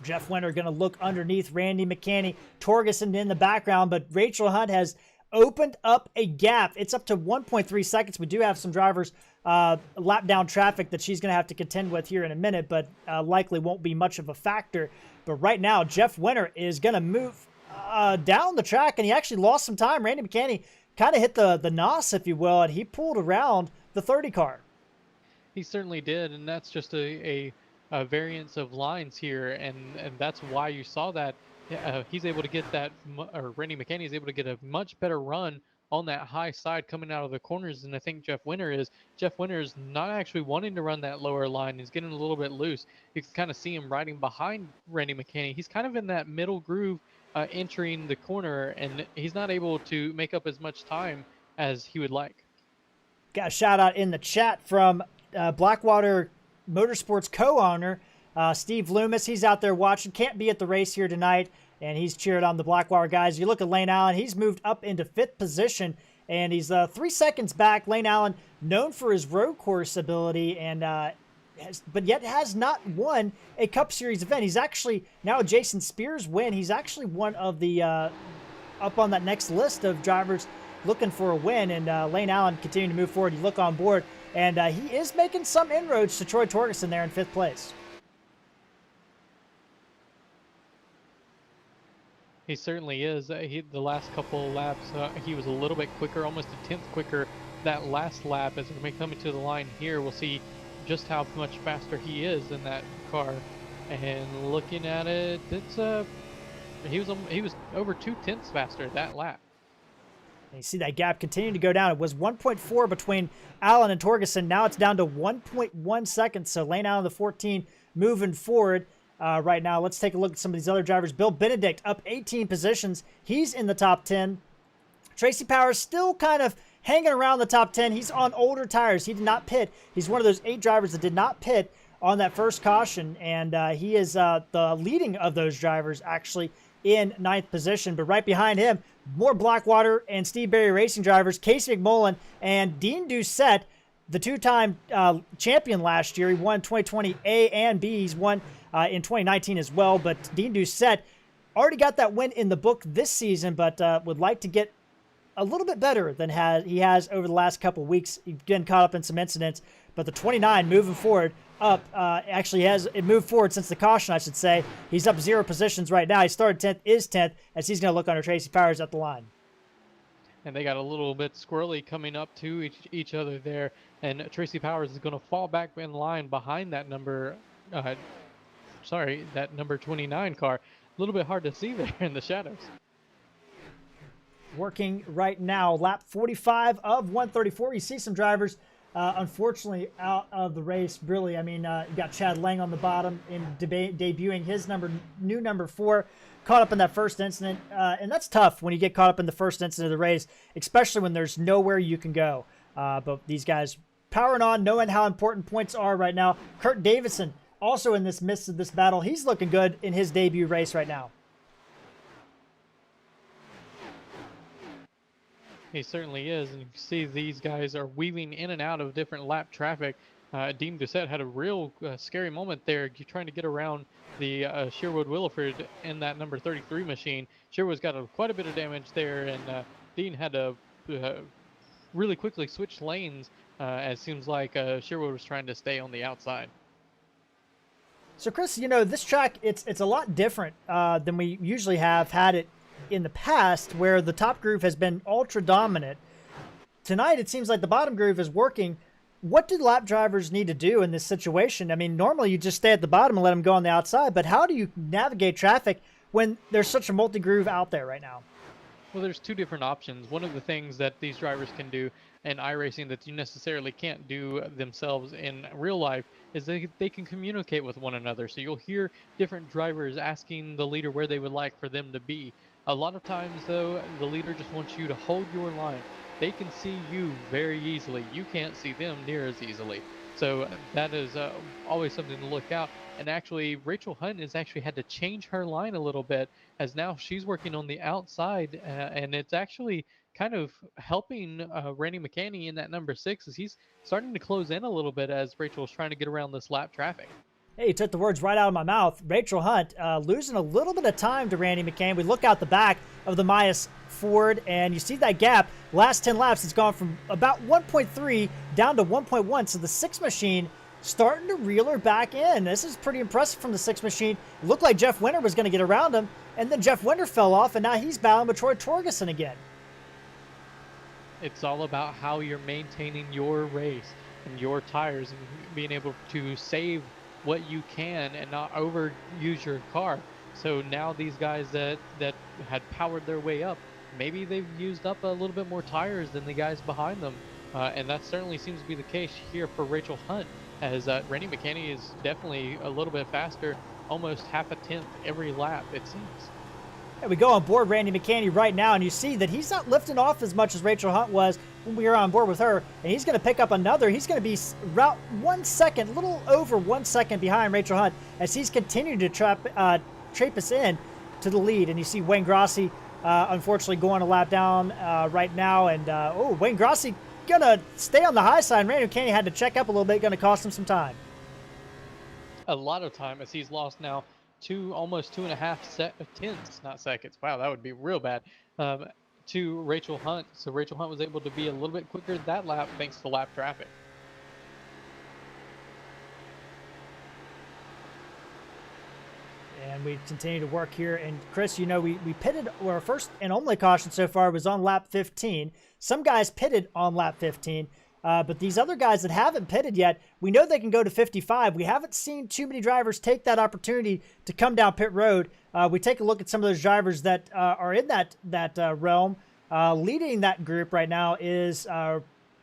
Jeff Winter going to look underneath Randy McCanney, Torgerson in the background, but Rachel Hunt has opened up a gap. It's up to 1.3 seconds. We do have some drivers lap down traffic that she's going to have to contend with here in a minute, but likely won't be much of a factor. But right now, Jeff Winter is going to move down the track, and he actually lost some time. Randy McCanney kind of hit the NOS, if you will, and he pulled around the 30 car. He certainly did, and that's just a variance of lines here, and that's why you saw that. He's able to get that, or Randy McCanney is able to get a much better run on that high side coming out of the corners than I think Jeff Winter is. Jeff Winter is not actually wanting to run that lower line. He's getting a little bit loose. You can kind of see him riding behind Randy McCanney. He's kind of in that middle groove entering the corner, and he's not able to make up as much time as he would like. Got a shout out in the chat from Blackwater Motorsports co-owner Steve Loomis. He's out there watching. Can't be at the race here tonight, and he's cheered on the Blackwater guys. You look at Lane Allen. He's moved up into 5th position, and he's 3 seconds back. Lane Allen, known for his road course ability, and but yet has not won a Cup Series event. He's actually, now Jason Speer's win, he's actually one of the up on that next list of drivers looking for a win, and Lane Allen continuing to move forward. You look on board, and he is making some inroads to Troy Torgerson there in 5th place. He certainly is. The last couple of laps, he was a little bit quicker, almost a 10th quicker that last lap. As we're coming to the line here, we'll see just how much faster he is in that car. And looking at it, it's he was over 2/10 faster that lap. And you see that gap continue to go down. It was 1.4 between Allen and Torgerson. Now it's down to 1.1 seconds. So Lane Allen, the 14, moving forward. Right now, let's take a look at some of these other drivers. Bill Benedict up 18 positions. He's in the top 10. Tracy Powers still kind of hanging around the top 10. He's on older tires. He did not pit. He's one of those 8 drivers that did not pit on that first caution, and he is the leading of those drivers actually in 9th position. But right behind him, more Blackwater and Steve Berry Racing drivers, Casey McMullen and Dean Doucette, the 2-time champion last year. He won 2020 A and B. He's won in 2019 as well, but Dean Doucette already got that win in the book this season, but would like to get a little bit better than he has over the last couple of weeks. He's getting caught up in some incidents, but the 29 moving forward up, actually has it moved forward since the caution, I should say. He's up 0 positions right now. He started 10th, is 10th, as he's going to look under Tracy Powers at the line. And they got a little bit squirrely coming up to each other there, and Tracy Powers is going to fall back in line behind that number that number 29 car. A little bit hard to see there in the shadows. Working right now, lap 45 of 134. You see some drivers, unfortunately, out of the race, really. I mean, you got Chad Lang on the bottom in debuting his new number 4, caught up in that first incident. And that's tough when you get caught up in the first incident of the race, especially when there's nowhere you can go. But these guys powering on, knowing how important points are right now. Kurt Davidson also in this midst of this battle. He's looking good in his debut race right now. He certainly is, and you can see these guys are weaving in and out of different lap traffic. Dean Doucette had a real scary moment there. You're trying to get around the Sherwood Williford in that number 33 machine. Sherwood's got quite a bit of damage there, and Dean had to really quickly switch lanes as it seems like Sherwood was trying to stay on the outside. So, Chris, you know, this track, it's a lot different than we usually have had it in the past, where the top groove has been ultra dominant. Tonight, it seems like the bottom groove is working. What do lap drivers need to do in this situation? I mean, normally you just stay at the bottom and let them go on the outside, but how do you navigate traffic when there's such a multi-groove out there right now? Well, there's 2 different options. One of the things that these drivers can do in iRacing that you necessarily can't do themselves in real life is they can communicate with one another. So you'll hear different drivers asking the leader where they would like for them to be. A lot of times, though, the leader just wants you to hold your line. They can see you very easily. You can't see them near as easily. So that is always something to look out. And actually, Rachel Hunt has actually had to change her line a little bit, as now she's working on the outside, and it's actually kind of helping Randy McCanney in that number 6 as he's starting to close in a little bit as Rachel's trying to get around this lap traffic. Hey, you took the words right out of my mouth. Rachel Hunt losing a little bit of time to Randy McCanney. We look out the back of the Mias Ford, and you see that gap. Last 10 laps, it's gone from about 1.3 down to 1.1. So the 6 machine starting to reel her back in. This is pretty impressive from the 6 machine. It looked like Jeff Winter was going to get around him, And then Jeff Winter fell off, and now he's battling with Troy Torgerson again. It's all about how you're maintaining your race and your tires and being able to save what you can and not overuse your car. So now these guys that had powered their way up, maybe they've used up a little bit more tires than the guys behind them. And that certainly seems to be the case here for Rachel Hunt, as Randy McCanney is definitely a little bit faster, almost half a tenth every lap, it seems. And we go on board Randy McCanney right now, and you see that he's not lifting off as much as Rachel Hunt was when we were on board with her, and he's going to pick up another. He's going to be about 1 second, a little over 1 second behind Rachel Hunt as he's continuing to traipse in to the lead. And you see Wayne Grasse, unfortunately, going a lap down right now, and Wayne Grasse going to stay on the high side. Randy McCanney had to check up a little bit, going to cost him some time. A lot of time, as he's lost now almost 2.5 tenths, not seconds. Wow, that would be real bad. To Rachel Hunt. So Rachel Hunt was able to be a little bit quicker that lap thanks to lap traffic. And we continue to work here. And Chris, you know, we pitted, our first and only caution so far was on lap 15. Some guys pitted on lap 15. But these other guys that haven't pitted yet, we know they can go to 55. We haven't seen too many drivers take that opportunity to come down pit road. We take a look at some of those drivers that are in that realm. Leading that group right now is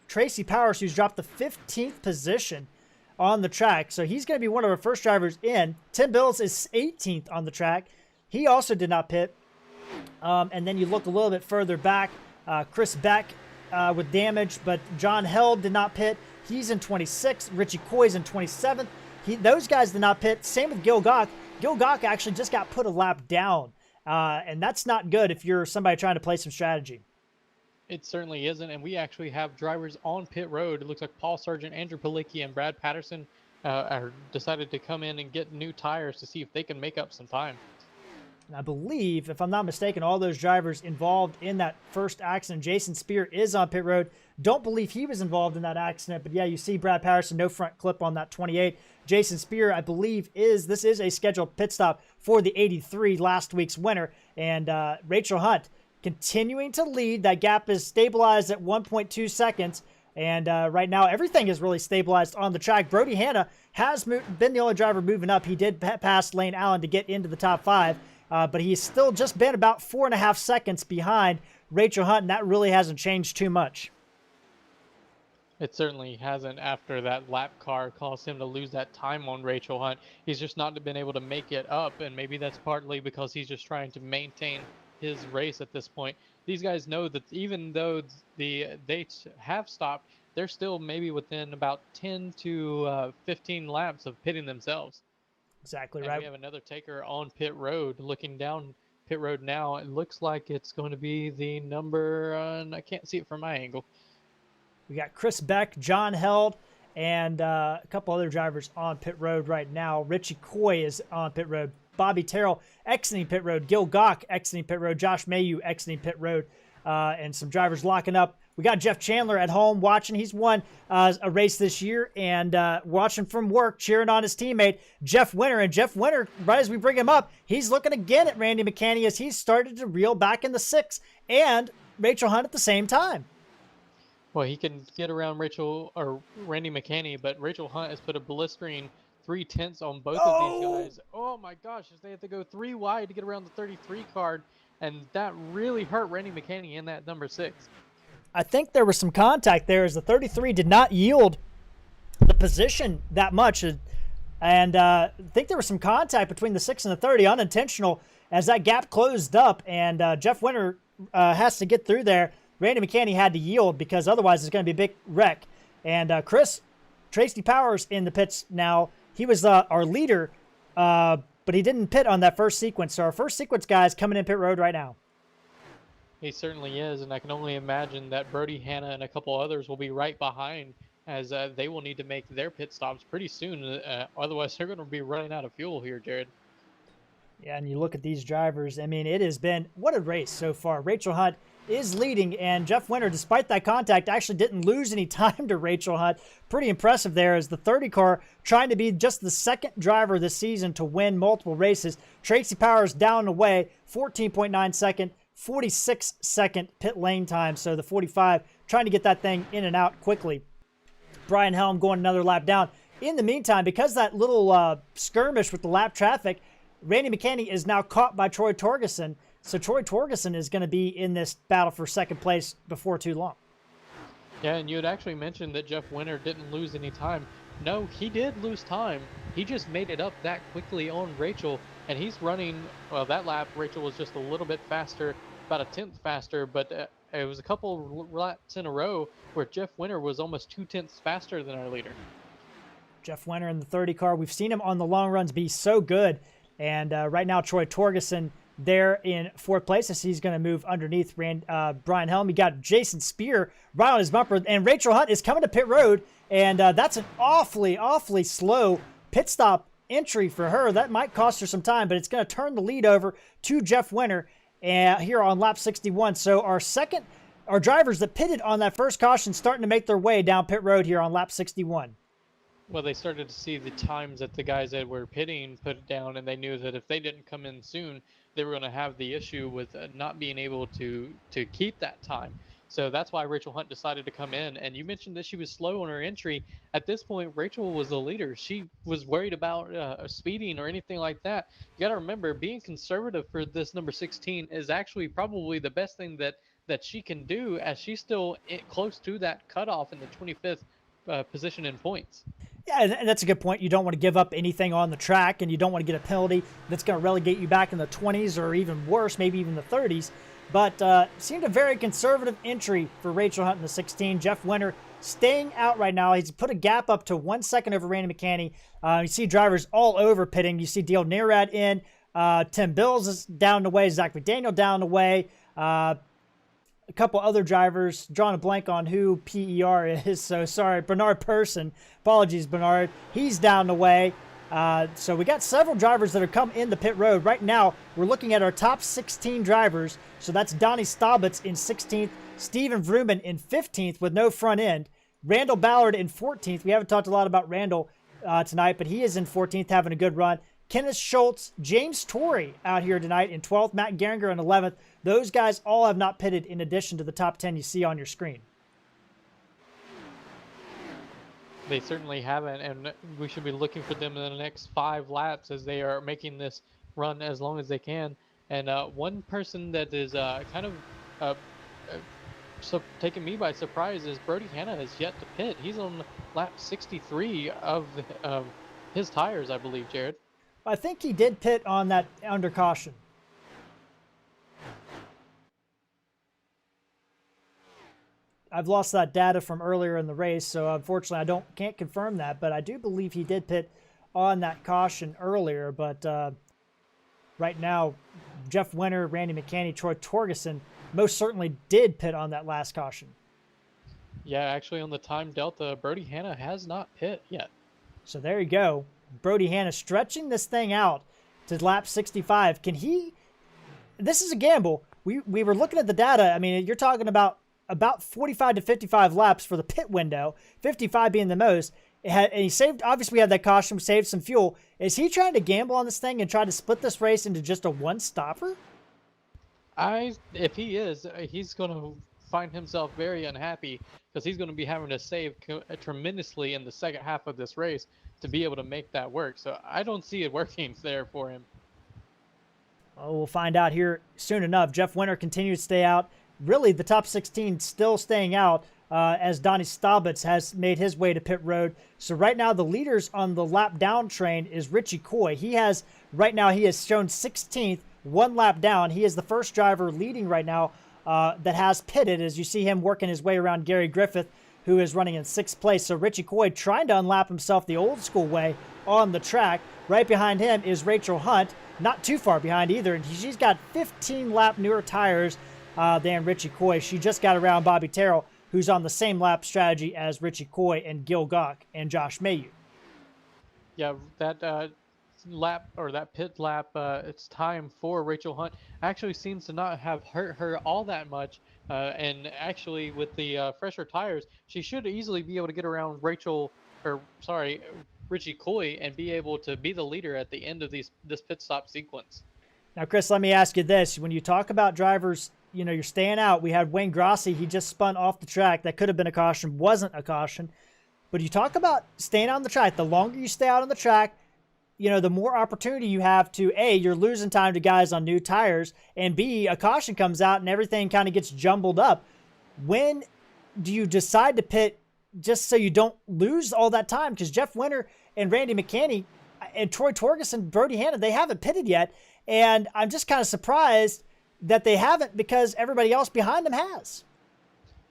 Tracy Powers, who's dropped the 15th position on the track. So he's going to be one of our first drivers in. Tim Bills is 18th on the track. He also did not pit. And then you look a little bit further back, Chris Beck with damage, but John Held did not pit. He's in 26th. Richie Coy's in 27th. Those guys did not pit. Same with Gil Gach. Gil Gach actually just got put a lap down. And that's not good if you're somebody trying to play some strategy. It certainly isn't, and we actually have drivers on pit road. It looks like Paul Sargent, Andrew Palicki, and Brad Patterson decided to come in and get new tires to see if they can make up some time. And I believe, if I'm not mistaken, all those drivers involved in that first accident, Jason Speer is on pit road. Don't believe he was involved in that accident, but yeah, you see Brad Patterson, no front clip on that 28. Jason Speer, I believe, this is a scheduled pit stop for the 83, last week's winner. And Rachel Hunt continuing to lead. That gap is stabilized at 1.2 seconds. And right now, everything is really stabilized on the track. Brody Hanna has been the only driver moving up. He did pass Lane Allen to get into the top 5. But he's still just been about 4.5 seconds behind Rachel Hunt, and that really hasn't changed too much. It certainly hasn't after that lap car caused him to lose that time on Rachel Hunt. He's just not been able to make it up, and maybe that's partly because he's just trying to maintain his race at this point. These guys know that even though they have stopped, they're still maybe within about 10 to 15 laps of pitting themselves. Exactly and right. We have another taker on pit road. Looking down pit road now, it looks like it's going to be the number, I can't see it from my angle. We got Chris Beck, John Held, and a couple other drivers on pit road right now. Richie Coy is on pit road. Bobby Terrell exiting pit road. Gil Gach exiting pit road. Josh Mayu exiting pit road. And some drivers locking up. We got Jeff Chandler at home watching. He's won a race this year and watching from work, cheering on his teammate, Jeff Winter. And Jeff Winter, right as we bring him up, he's looking again at Randy McCanney as he's started to reel back in the 6 and Rachel Hunt at the same time. Well, he can get around Randy McCanney, but Rachel Hunt has put a blistering 3/10 on both of these guys. Oh my gosh, they have to go 3 wide to get around the 33 card, and that really hurt Randy McCanney in that number 6. I think there was some contact there as the 33 did not yield the position that much. And I think there was some contact between the 6 and the 30, unintentional, as that gap closed up. And Jeff Winter has to get through there. Randy McCanney had to yield because otherwise it's going to be a big wreck. And Tracy Powers in the pits now. He was our leader, but he didn't pit on that first sequence. So our first sequence guy is coming in pit road right now. He certainly is, and I can only imagine that Brody Hanna and a couple others will be right behind as they will need to make their pit stops pretty soon. Otherwise, they're going to be running out of fuel here, Jared. Yeah, and you look at these drivers. I mean, it has been, what a race so far. Rachel Hunt is leading, and Jeff Winter, despite that contact, actually didn't lose any time to Rachel Hunt. Pretty impressive there as the 30 car trying to be just the second driver this season to win multiple races. Tracy Powers down and away, 14.9 second, 46 second pit lane time. So the 45 trying to get that thing in and out quickly. Brian Helm going another lap down. In the meantime, because that little skirmish with the lap traffic, Randy McCanney is now caught by Troy Torgerson. So Troy Torgerson is going to be in this battle for second place before too long. Yeah, and you had actually mentioned that Jeff Winter didn't lose any time. No, he did lose time. He just made it up that quickly on Rachel, and he's running, well, that lap, Rachel was just a little bit faster, about a tenth faster, but it was a couple laps in a row where Jeff Winter was almost 2/10 faster than our leader. Jeff Winter in the 30 car. We've seen him on the long runs be so good. And right now, Troy Torgerson there in fourth place as he's going to move underneath Brian Helm. You got Jason Speer right on his bumper. And Rachel Hunt is coming to pit road. And that's an awfully, awfully slow pit stop entry for her. That might cost her some time, but it's going to turn the lead over to Jeff Winter here on lap 61. So our drivers that pitted on that first caution starting to make their way down pit road here on lap 61. Well, they started to see the times that the guys that were pitting put it down, and they knew that if they didn't come in soon, they were going to have the issue with not being able to keep that time. So that's why Rachel Hunt decided to come in. And you mentioned that she was slow on her entry. At this point, Rachel was the leader. She was worried about speeding or anything like that. You got to remember, being conservative for this number 16 is actually probably the best thing that she can do, as she's still close to that cutoff in the 25th position in points. Yeah, and that's a good point. You don't want to give up anything on the track, and you don't want to get a penalty that's going to relegate you back in the 20s or even worse, maybe even the 30s. But seemed a very conservative entry for Rachel Hunt in the 16. Jeff Winter staying out right now. He's put a gap up to 1 second over Randy McCanney. You see drivers all over pitting. You see Dale Nearad in. Tim Bills is down the way. Zach McDaniel down the way. A couple other drivers, drawing a blank on who PER is, so sorry. Bernard Person, apologies, Bernard. He's down the way. So we got several drivers that have come in the pit road. Right now, we're looking at our top 16 drivers. So that's Donnie Staubitz in 16th, Steven Vrooman in 15th with no front end, Randall Ballard in 14th. We haven't talked a lot about Randall tonight, but he is in 14th having a good run. Kenneth Schultz, James Torrey out here tonight in 12th, Matt Geringer in 11th. Those guys all have not pitted in addition to the top 10 you see on your screen. They certainly haven't, and we should be looking for them in the next 5 laps as they are making this run as long as they can. And one person that is kind of taking me by surprise is Brody Hanna has yet to pit. He's on lap 63 of his tires, I believe, Jared. I think he did pit on that under caution. I've lost that data from earlier in the race, so unfortunately can't confirm that, but I do believe he did pit on that caution earlier. But right now, Jeff Winter, Randy McCanney, Troy Torgerson most certainly did pit on that last caution. Yeah, actually on the time delta, Brody Hanna has not pit yet. So there you go. Brody Hanna stretching this thing out to lap 65. Can he? This is a gamble. We were looking at the data. I mean, you're talking about 45 to 55 laps for the pit window, 55 being the most. And he saved, obviously we had that caution, saved some fuel. Is he trying to gamble on this thing and try to split this race into just a one-stopper? If he is, he's going to find himself very unhappy, because he's going to be having to save tremendously in the second half of this race to be able to make that work. So I don't see it working there for him. Oh, we'll find out here soon enough. Jeff Winter continues to stay out. Really, the top 16 still staying out as Donnie Staubitz has made his way to pit road. So right now, the leaders on the lap down train is Richie Coy. He has shown 16th, 1 lap down. He is the first driver leading right now that has pitted, as you see him working his way around Gary Griffith, who is running in 6th place. So Richie Coy trying to unlap himself the old school way on the track. Right behind him is Rachel Hunt, not too far behind either. And she's got 15 lap newer tires than Richie Coy. She just got around Bobby Terrell, who's on the same lap strategy as Richie Coy and Gil Gawk and Josh Mayu. Yeah, that lap, or that pit lap, it's time for Rachel Hunt actually seems to not have hurt her all that much, And actually, with the fresher tires, she should easily be able to get around Richie Coy and be able to be the leader at the end of this pit stop sequence. Now, Chris, let me ask you this. When you talk about drivers, you're staying out. We had Wayne Grasse. He just spun off the track. That could have been a caution, wasn't a caution. But you talk about staying on the track. The longer you stay out on the track, the more opportunity you have to, A, you're losing time to guys on new tires, and B, a caution comes out and everything kind of gets jumbled up. When do you decide to pit just so you don't lose all that time? Because Jeff Winter and Randy McCanney and Troy Torgerson, Brody Hanna, they haven't pitted yet. And I'm just kind of surprised that they haven't because everybody else behind them has.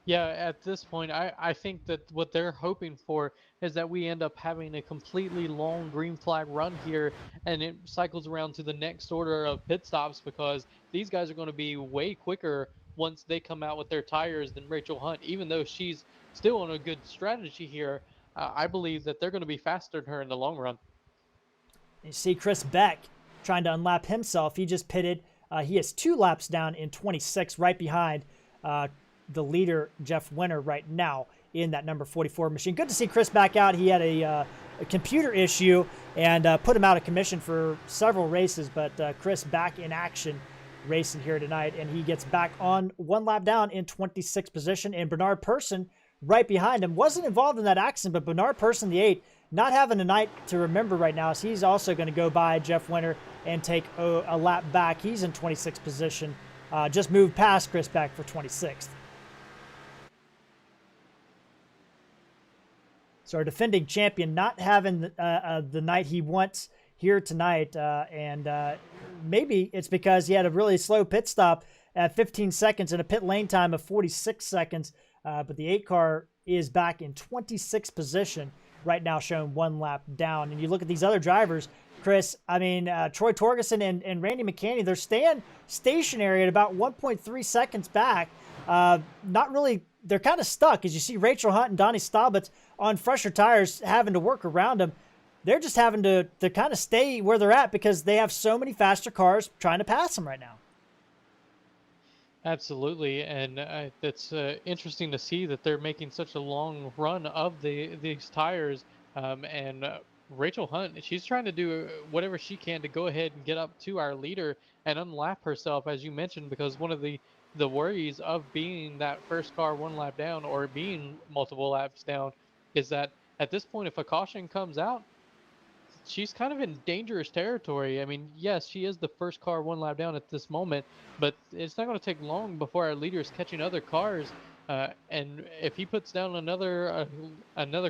Yeah, at this point, I think that what they're hoping for is that we end up having a completely long green flag run here, and it cycles around to the next order of pit stops, because these guys are going to be way quicker once they come out with their tires than Rachel Hunt. Even though she's still on a good strategy here, I believe that they're going to be faster than her in the long run. You see Chris Beck trying to unlap himself. He just pitted. He is 2 laps down in 26, right behind the leader, Jeff Winter, right now in that number 44 machine. Good to see Chris back out. He had a computer issue and put him out of commission for several races, but Chris back in action racing here tonight, and he gets back on 1 lap down in 26th position, and Bernard Persson right behind him. Wasn't involved in that accident, but Bernard Persson, the 8, not having a night to remember right now, so he's also going to go by Jeff Winter and take a lap back. He's in 26th position, just moved past Chris Beck for 26th. So our defending champion not having the night he wants here tonight, and maybe it's because he had a really slow pit stop at 15 seconds and a pit lane time of 46 seconds, but the 8 car is back in 26th position right now, showing 1 lap down. And you look at these other drivers, Chris, Troy Torgerson and Randy McCanney, they're staying stationary at about 1.3 seconds back. Not really, they're kind of stuck, as you see Rachel Hunt and Donnie Staubitz on fresher tires having to work around them. They're just having to kind of stay where they're at because they have so many faster cars trying to pass them right now. Absolutely, and it's interesting to see that they're making such a long run of these tires. And Rachel Hunt, she's trying to do whatever she can to go ahead and get up to our leader and unlap herself, as you mentioned, because one of the worries of being that first car 1 lap down or being multiple laps down is that at this point, if a caution comes out, she's kind of in dangerous territory. I mean, yes, she is the first car 1 lap down at this moment, but it's not going to take long before our leader is catching other cars. And if he puts down another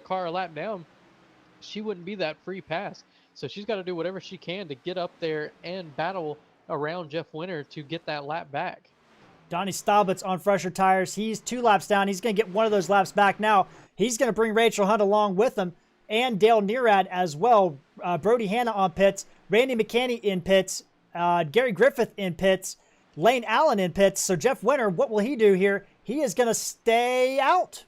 car a lap down, she wouldn't be that free pass. So she's got to do whatever she can to get up there and battle around Jeff Winter to get that lap back. Donnie Staubitz on fresher tires. He's 2 laps down. He's going to get one of those laps back now. He's going to bring Rachel Hunt along with him and Dale Nearad as well. Brody Hanna on pits. Randy McCanney in pits. Gary Griffith in pits. Lane Allen in pits. So Jeff Winter, what will he do here? He is going to stay out.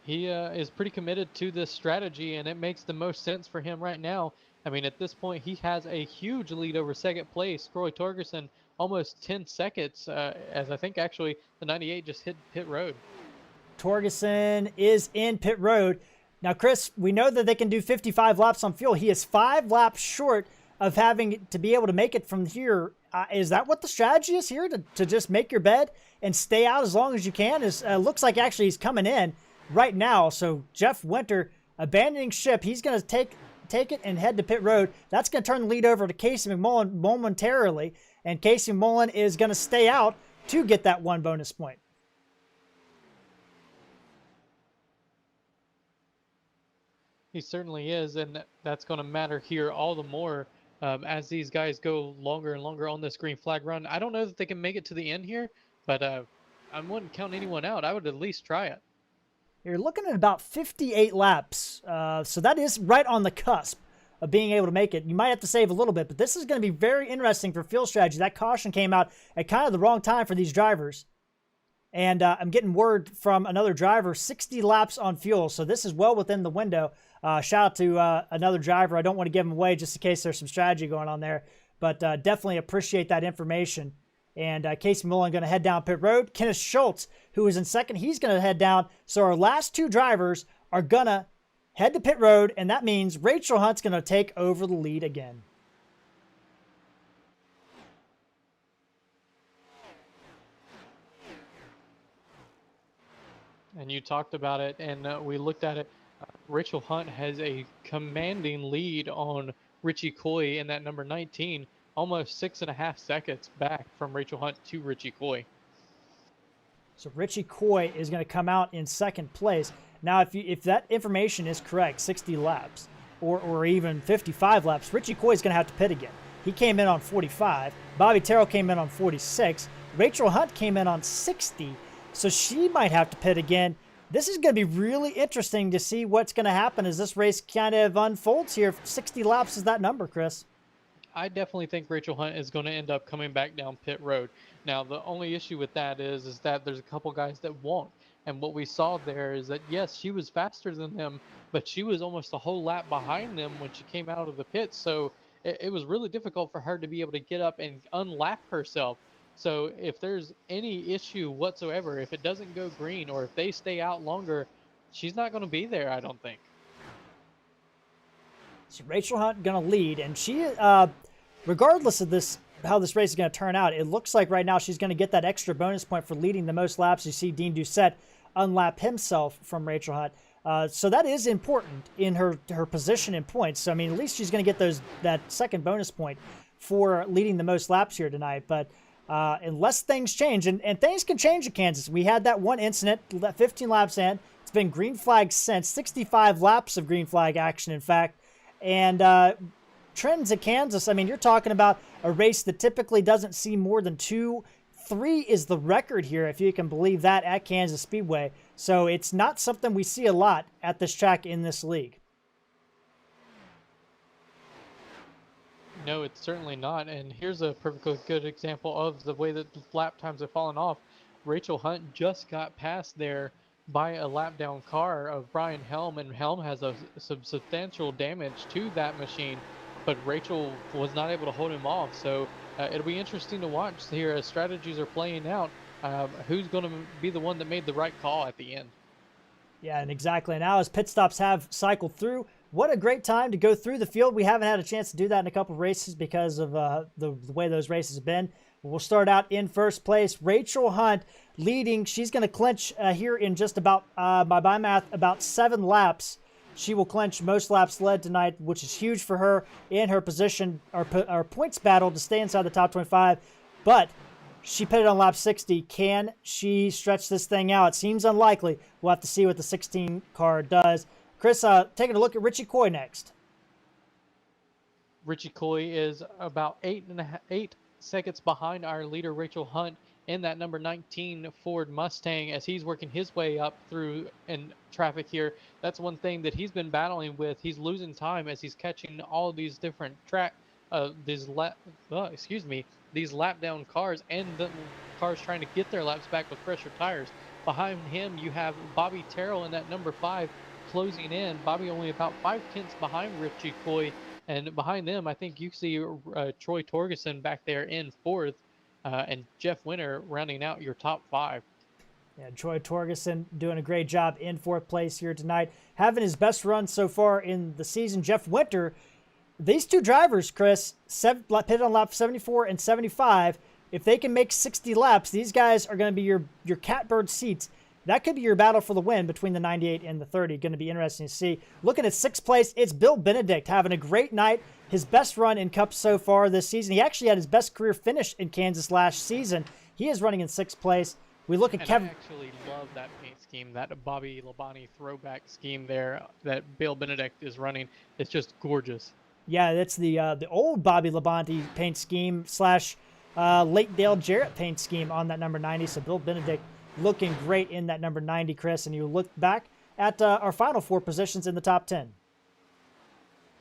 He is pretty committed to this strategy, and it makes the most sense for him right now. I mean, at this point, he has a huge lead over second place. Troy Torgerson, almost 10 seconds, as I think actually the 98 just hit pit road. Torgerson is in pit road. Now, Chris, we know that they can do 55 laps on fuel. He is 5 laps short of having to be able to make it from here. Is that what the strategy is here, to just make your bed and stay out as long as you can? Looks like actually he's coming in right now. So Jeff Winter abandoning ship. He's going to take it and head to pit road. That's going to turn the lead over to Casey McMullen momentarily, and Casey McMullen is going to stay out to get that 1 bonus point. He certainly is, and that's going to matter here all the more as these guys go longer and longer on this green flag run. I don't know that they can make it to the end here, but I wouldn't count anyone out. I would at least try it. You're looking at about 58 laps, so that is right on the cusp of being able to make it. You might have to save a little bit, but this is going to be very interesting for field strategy. That caution came out at kind of the wrong time for these drivers. And I'm getting word from another driver, 60 laps on fuel, so this is well within the window. Shout out to another driver. I don't want to give him away just in case there's some strategy going on there, but definitely appreciate that information. And Casey Mullen going to head down pit road. Kenneth Schultz, who is in second, he's going to head down. So our last two drivers are going to head to pit road, and that means Rachel Hunt's going to take over the lead again. And you talked about it, and we looked at it. Rachel Hunt has a commanding lead on Richie Coy in that number 19, almost 6.5 seconds back from Rachel Hunt to Richie Coy. So Richie Coy is going to come out in second place. Now, if that information is correct, 60 laps or even 55 laps, Richie Coy is going to have to pit again. He came in on 45. Bobby Terrell came in on 46. Rachel Hunt came in on 60. So she might have to pit again. This is going to be really interesting to see what's going to happen as this race kind of unfolds here. 60 laps is that number, Chris. I definitely think Rachel Hunt is going to end up coming back down pit road. Now, the only issue with that is that there's a couple guys that won't. And what we saw there is that, yes, she was faster than them, but she was almost a whole lap behind them when she came out of the pits. So it was really difficult for her to be able to get up and unlap herself. So if there's any issue whatsoever, if it doesn't go green or if they stay out longer, she's not going to be there, I don't think. So Rachel Hunt going to lead, and she, regardless of this, how this race is going to turn out, it looks like right now she's going to get that extra bonus point for leading the most laps. You see Dean Doucette unlap himself from Rachel Hunt. So that is important in her position in points. So, I mean, at least she's going to get that second bonus point for leading the most laps here tonight. But unless things change, and things can change in Kansas. We had that one incident, 15 laps in. It's been green flag since, 65 laps of green flag action, in fact. And trends at Kansas, I mean, you're talking about a race that typically doesn't see more than 2-3 is the record here, if you can believe that, at Kansas Speedway. So it's not something we see a lot at this track in this league. No, it's certainly not. And here's a perfectly good example of the way that lap times have fallen off. Rachel Hunt just got passed there by a lap down car of Brian Helm, and Helm has some substantial damage to that machine, but Rachel was not able to hold him off. So it'll be interesting to watch here as strategies are playing out. Who's going to be the one that made the right call at the end? Yeah, and exactly. Now as pit stops have cycled through, what a great time to go through the field. We haven't had a chance to do that in a couple of races because of the way those races have been. We'll start out in first place. Rachel Hunt leading. She's going to clinch here in just about, by my math, about 7 laps. She will clinch most laps led tonight, which is huge for her in her position, our points battle to stay inside the top 25. But she pitted on lap 60. Can she stretch this thing out? It seems unlikely. We'll have to see what the 16 car does. Chris, taking a look at Richie Coy next. Richie Coy is about 8 seconds behind our leader, Rachel Hunt, in that number 19 Ford Mustang as he's working his way up through in traffic here. That's one thing that he's been battling with. He's losing time as he's catching all these different these lap down cars and the cars trying to get their laps back with fresher tires. Behind him, you have Bobby Terrell in that number 5 closing in. Bobby only about 5 tenths behind Richie Coy. And behind them, I think you see Troy Torgerson back there in 4th, and Jeff Winter rounding out your top 5. Yeah, Troy Torgerson doing a great job in 4th place here tonight, having his best run so far in the season. Jeff Winter, these two drivers, Chris, pitted on lap 74 and 75. If they can make 60 laps, these guys are going to be your catbird seats. That could be your battle for the win between the 98 and the 30. Going to be interesting to see. Looking at 6th place, it's Bill Benedict having a great night. His best run in Cup so far this season. He actually had his best career finish in Kansas last season. He is running in 6th place. We look at Kevin. I actually love that paint scheme, that Bobby Labonte throwback scheme there that Bill Benedict is running. It's just gorgeous. Yeah, that's the old Bobby Labonte paint scheme / late Dale Jarrett paint scheme on that number 90. So Bill Benedict looking great in that number 90, Chris. And you look back at our final 4 positions in the top 10.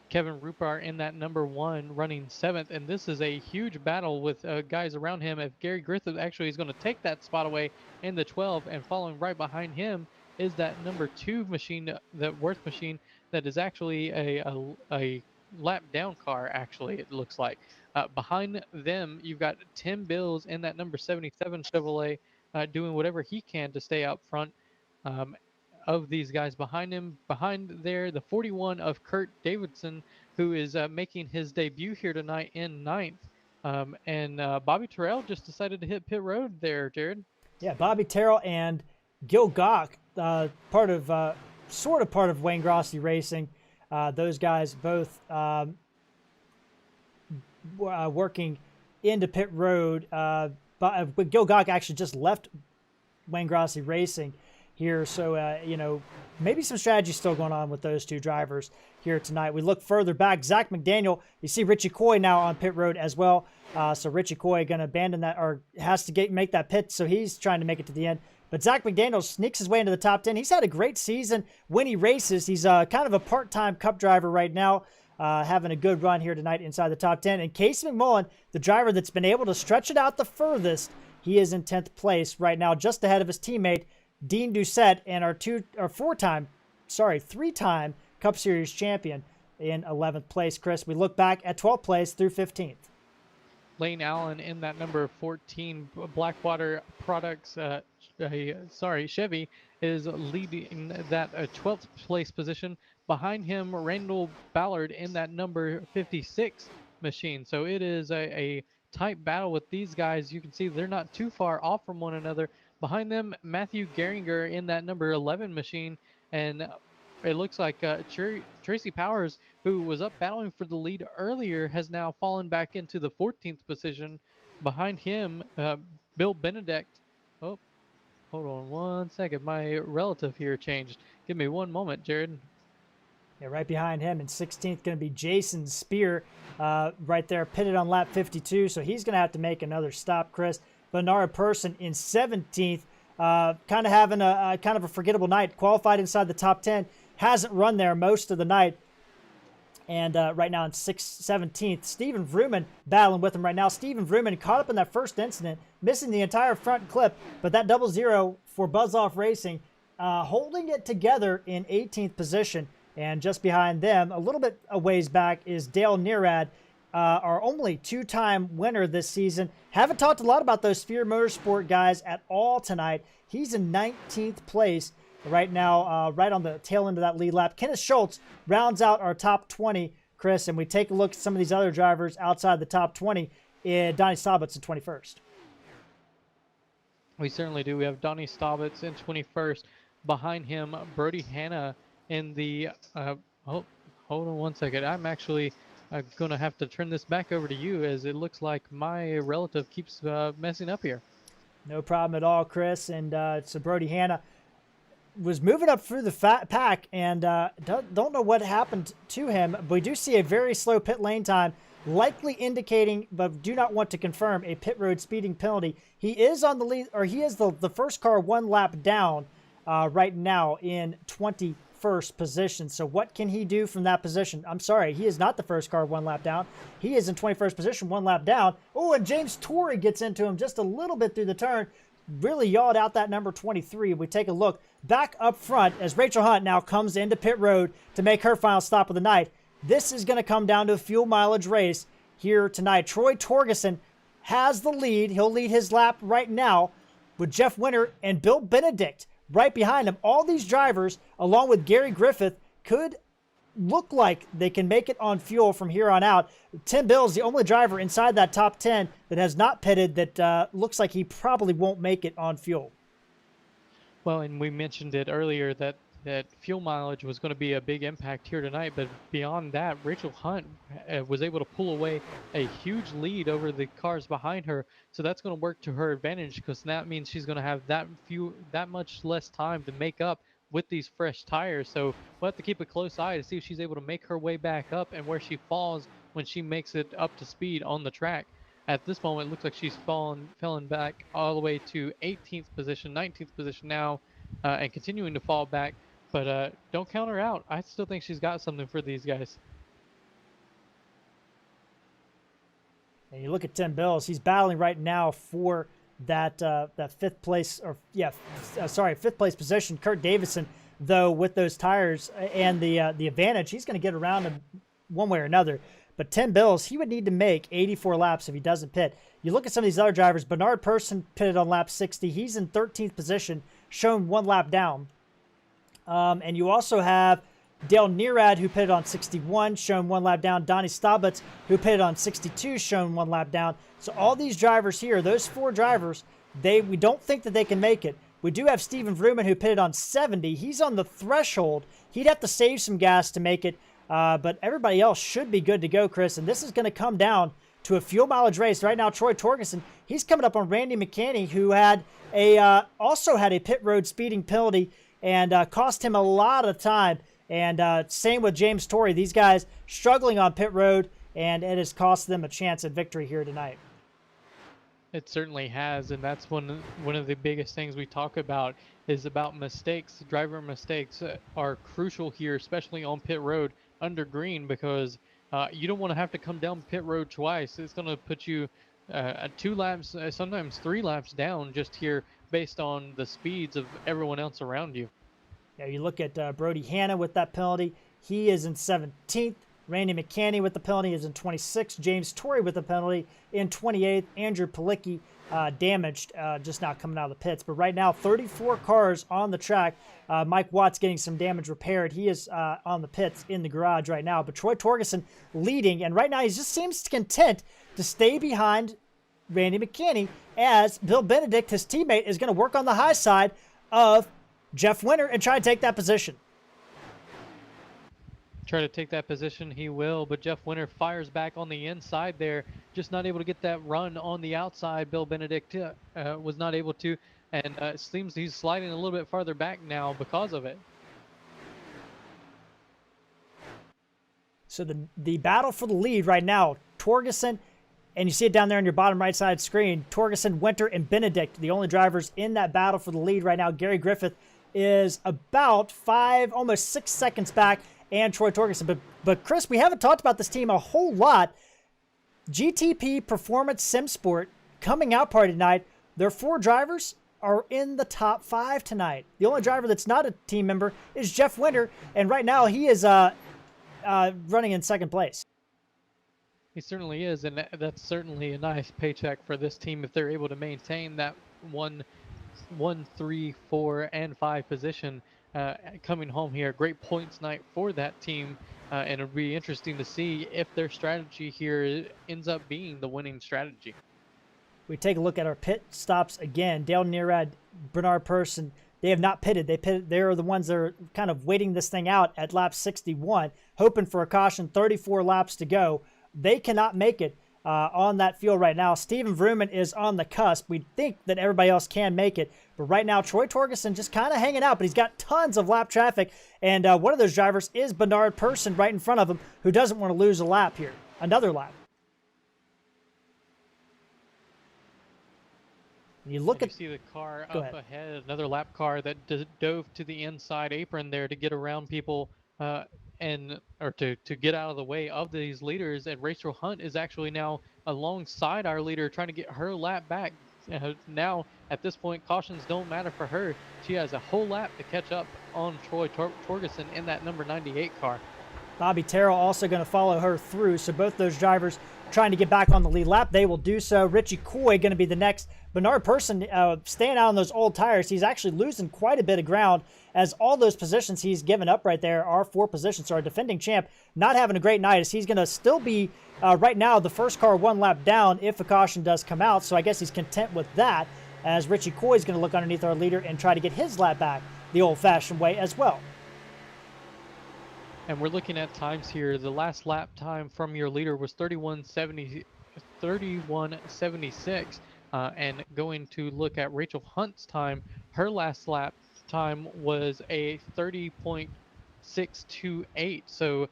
Kevin Rupar in that number 1 running 7th, and this is a huge battle with guys around him. If Gary Griffith actually is going to take that spot away in the 12, and following right behind him is that number 2 machine, that Worth machine, that is actually a lap down car, actually, it looks like. Behind them, you've got Tim Bills in that number 77 Chevrolet doing whatever he can to stay out front um, of these guys behind him. Behind there, the 41 of Kurt Davidson, who is making his debut here tonight in ninth. And Bobby Terrell just decided to hit pit road there, Jared. Yeah, Bobby Terrell and Gil Gock, sort of part of Wayne Grasse Racing. Those guys both working into pit road. But Gil Gock actually just left Wayne Grasse Racing here. So, maybe some strategy still going on with those two drivers here tonight. We look further back. Zach McDaniel, you see Richie Coy now on pit road as well. So Richie Coy going to abandon that, or has to make that pit. So he's trying to make it to the end. But Zach McDaniel sneaks his way into the top 10. He's had a great season when he races. He's kind of a part-time Cup driver right now, having a good run here tonight inside the top 10. And Casey McMullen, the driver that's been able to stretch it out the furthest, he is in 10th place right now, just ahead of his teammate, Dean Doucette, and our three-time Cup Series champion in 11th place. Chris, we look back at 12th place through 15th. Lane Allen in that number 14 Blackwater Products, Chevy, is leading that 12th place position. Behind him, Randall Ballard in that number 56 machine. So it is a tight battle with these guys. You can see they're not too far off from one another. Behind them, Matthew Geringer in that number 11 machine. And it looks like Tracy Powers, who was up battling for the lead earlier, has now fallen back into the 14th position. Behind him, Bill Benedict. Oh, hold on one second. My relative here changed. Give me one moment, Jared. Yeah, right behind him in 16th, going to be Jason Speer, right there, pitted on lap 52. So he's going to have to make another stop, Chris. Bernard Person in 17th, kind of having a forgettable night. Qualified inside the top 10, hasn't run there most of the night. And right now in 17th, Steven Vrooman battling with him right now. Steven Vrooman caught up in that first incident, missing the entire front clip, but that 0-0 for Buzz Off Racing, holding it together in 18th position. And just behind them, a little bit a ways back, is Dale Nearad, our only two-time winner this season. Haven't talked a lot about those Speer Motorsport guys at all tonight. He's in 19th place right now, right on the tail end of that lead lap. Kenneth Schultz rounds out our top 20, Chris, and we take a look at some of these other drivers outside the top 20. Donnie Staubitz in 21st. We certainly do. We have Donnie Staubitz in 21st. Behind him, Brody Hanna in the hold on one second. I'm actually going to have to turn this back over to you, as it looks like my relative keeps messing up here. No problem at all, Chris. And so Brody Hanna was moving up through the pack, and don't know what happened to him. But we do see a very slow pit lane time, likely indicating, but do not want to confirm, a pit road speeding penalty. He is on the lead, or he is the first car one lap down right now in 21st position. So what can he do from that position? I'm sorry, he is not the first car one lap down. He is in 21st position, one lap down. Oh, and James Torrey gets into him just a little bit through the turn. Really yawed out that number 23. We take a look back up front as Rachel Hunt now comes into pit road to make her final stop of the night. This is going to come down to a fuel mileage race here tonight. Troy Torgerson has the lead. He'll lead his lap right now with Jeff Winter and Bill Benedict right behind him. All these drivers, along with Gary Griffith, could look like they can make it on fuel from here on out. Tim Bill's the only driver inside that top 10 that has not pitted that looks like he probably won't make it on fuel. Well, and we mentioned it earlier that fuel mileage was going to be a big impact here tonight, but beyond that, Rachel Hunt was able to pull away a huge lead over the cars behind her, so that's going to work to her advantage, because that means she's going to have that much less time to make up with these fresh tires. So we'll have to keep a close eye to see if she's able to make her way back up and where she falls when she makes it up to speed on the track. At this moment, it looks like she's fallen back all the way to 18th position, 19th position now, and continuing to fall back. But don't count her out. I still think she's got something for these guys. And you look at Tim Bills. He's battling right now for that fifth place position. Kurt Davidson, though, with those tires and the advantage, he's going to get around him one way or another. But Tim Bills, he would need to make 84 laps if he doesn't pit. You look at some of these other drivers. Bernard Person pitted on lap 60. He's in 13th position, shown 1 lap down. And you also have Dale Nearad, who pitted on 61, shown 1 lap down. Donnie Staubitz, who pitted on 62, shown 1 lap down. So all these drivers here, those 4 drivers, we don't think that they can make it. We do have Steven Vrooman, who pitted on 70. He's on the threshold. He'd have to save some gas to make it. But everybody else should be good to go, Chris. And this is going to come down to a fuel mileage race. Right now, Troy Torgerson, he's coming up on Randy McCanney, who had also had a pit road speeding penalty and cost him a lot of time. And same with James Torrey. These guys struggling on pit road, and it has cost them a chance at victory here tonight. It certainly has, and that's one of the biggest things we talk about is about mistakes. Driver mistakes are crucial here, especially on pit road under green, because you don't want to have to come down pit road twice. It's going to put you 2 laps, sometimes 3 laps down just here based on the speeds of everyone else around you. Yeah, you look at Brody Hanna with that penalty. He is in 17th. Randy McCanney with the penalty is in 26th. James Torrey with the penalty in 28th. Andrew Palicki damaged, just not coming out of the pits. But right now, 34 cars on the track. Mike Watts getting some damage repaired. He is on the pits in the garage right now. But Troy Torgerson leading, and right now he just seems content to stay behind Randy McCanney as Bill Benedict, his teammate, is going to work on the high side of Jeff Winter and try to take that position. Try to take that position, he will, but Jeff Winter fires back on the inside there, just not able to get that run on the outside. Bill Benedict was not able to, and it seems he's sliding a little bit farther back now because of it. So the battle for the lead right now, Torgerson, and you see it down there on your bottom right side screen, Torgerson, Winter, and Benedict, the only drivers in that battle for the lead right now. Gary Griffith is about 5, almost 6 seconds back, and Troy Torgerson. But Chris, we haven't talked about this team a whole lot. GTP Performance Sim Sport coming out party tonight. Their 4 drivers are in the top 5 tonight. The only driver that's not a team member is Jeff Winter, and right now he is running in 2nd place. He certainly is, and that's certainly a nice paycheck for this team if they're able to maintain that 1, 3, 4, and 5 position. Coming home here, great points night for that team, and it'll be interesting to see if their strategy here ends up being the winning strategy. We take a look at our pit stops again. Dale Nearad, Bernard Person, they have not pitted. They're the ones that are kind of waiting this thing out at lap 61, hoping for a caution. 34 laps to go. They cannot make it on that field right now. Steven Vrooman is on the cusp. We think that everybody else can make it. But right now, Troy Torgerson just kind of hanging out, but he's got tons of lap traffic. And one of those drivers is Bernard Person right in front of him, who doesn't want to lose a lap here. Another lap. You look at... You see the car up ahead, another lap car that dove to the inside apron there to get around people or to get out of the way of these leaders. And Rachel Hunt is actually now alongside our leader trying to get her lap back. Now, at this point, cautions don't matter for her. She has a whole lap to catch up on Troy Torgerson in that number 98 car. Bobby Terrell also going to follow her through. So both those drivers trying to get back on the lead lap. They will do so. Richie Coy going to be the next. Bernard Person staying out on those old tires. He's actually losing quite a bit of ground as all those positions he's given up right there are 4 positions. So our defending champ not having a great night as he's going to still be right now the first car 1 lap down if a caution does come out. So I guess he's content with that as Richie Coy is going to look underneath our leader and try to get his lap back the old-fashioned way as well. And we're looking at times here. The last lap time from your leader was 31:76. And going to look at Rachel Hunt's time, her last lap time was a 30.628. So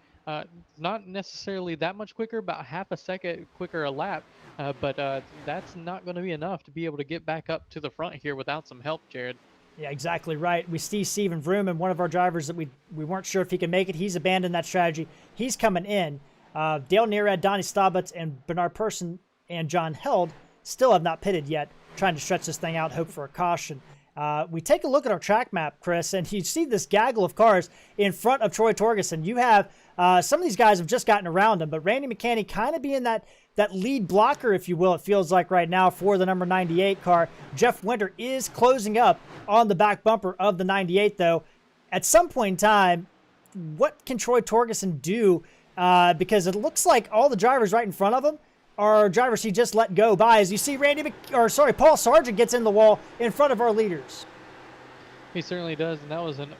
not necessarily that much quicker, about half a second quicker a lap. But that's not going to be enough to be able to get back up to the front here without some help, Jared. Yeah, exactly right. We see Steven Vrooman, one of our drivers that we weren't sure if he could make it. He's abandoned that strategy. He's coming in. Dale Nearad, Donnie Staubitz, and Bernard Person and John Held still have not pitted yet, trying to stretch this thing out, hope for a caution. We take a look at our track map, Chris, and you see this gaggle of cars in front of Troy Torgerson. You have some of these guys have just gotten around him, but Randy McCanney kind of being that lead blocker, if you will, it feels like right now for the number 98 car. Jeff Winter is closing up on the back bumper of the 98, though. At some point in time, what can Troy Torgerson do? Because it looks like all the drivers right in front of him are drivers he just let go by. As you see, Paul Sargent gets in the wall in front of our leaders. He certainly does, and that was an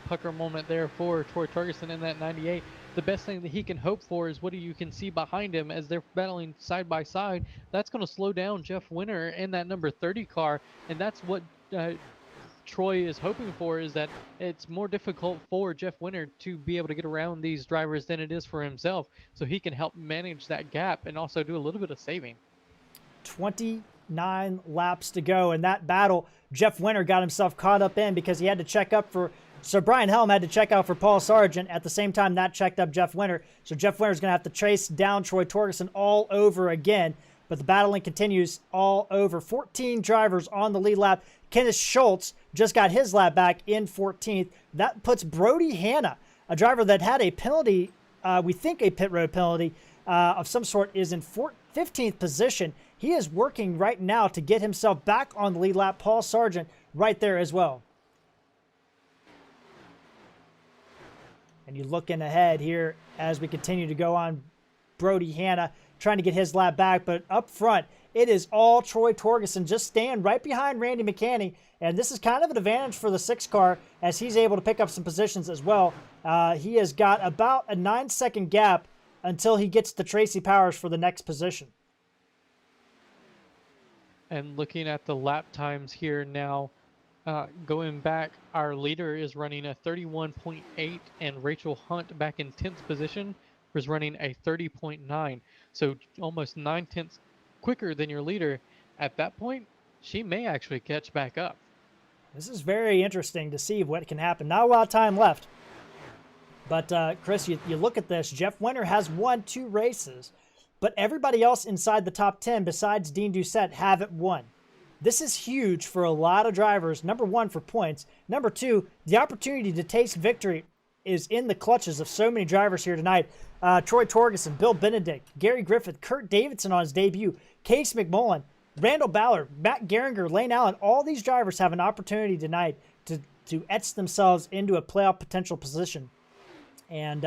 pucker moment there for Troy Torgerson in that 98. The best thing that he can hope for is what you can see behind him as they're battling side by side. That's going to slow down Jeff Winter in that number 30 car, and that's what Troy is hoping for, is that it's more difficult for Jeff Winter to be able to get around these drivers than it is for himself, so he can help manage that gap and also do a little bit of saving. 29 laps to go in that battle. Jeff Winter got himself caught up in because he had to check up for, so Brian Helm had to check out for Paul Sargent. At the same time, that checked up Jeff Winter. So Jeff Winter's going to have to chase down Troy Torgerson all over again. But the battling continues all over. 14 drivers on the lead lap. Kenneth Schultz just got his lap back in 14th. That puts Brody Hanna, a driver that had a penalty, we think a pit road penalty of some sort, is in 15th position. He is working right now to get himself back on the lead lap. Paul Sargent right there as well. And you're looking ahead here as we continue to go on. Brody Hanna trying to get his lap back, but up front, it is all Troy Torgerson, just staying right behind Randy McCanney, and this is kind of an advantage for the 6 car as he's able to pick up some positions as well. He has got about a 9-second gap until he gets to Tracy Powers for the next position. And looking at the lap times here now, going back, our leader is running a 31.8, and Rachel Hunt back in 10th position was running a 30.9. So almost 9/10 quicker than your leader. At that point, she may actually catch back up. This is very interesting to see what can happen. Not a lot of time left. But, Chris, you look at this. Jeff Winter has won 2 races, but everybody else inside the top 10 besides Dean Doucette haven't won. This is huge for a lot of drivers. Number 1, for points. Number 2, the opportunity to taste victory is in the clutches of so many drivers here tonight. Troy Torgerson, Bill Benedict, Gary Griffith, Kurt Davidson on his debut, Case McMullen, Randall Ballard, Matt Geringer, Lane Allen. All these drivers have an opportunity tonight to etch themselves into a playoff potential position. And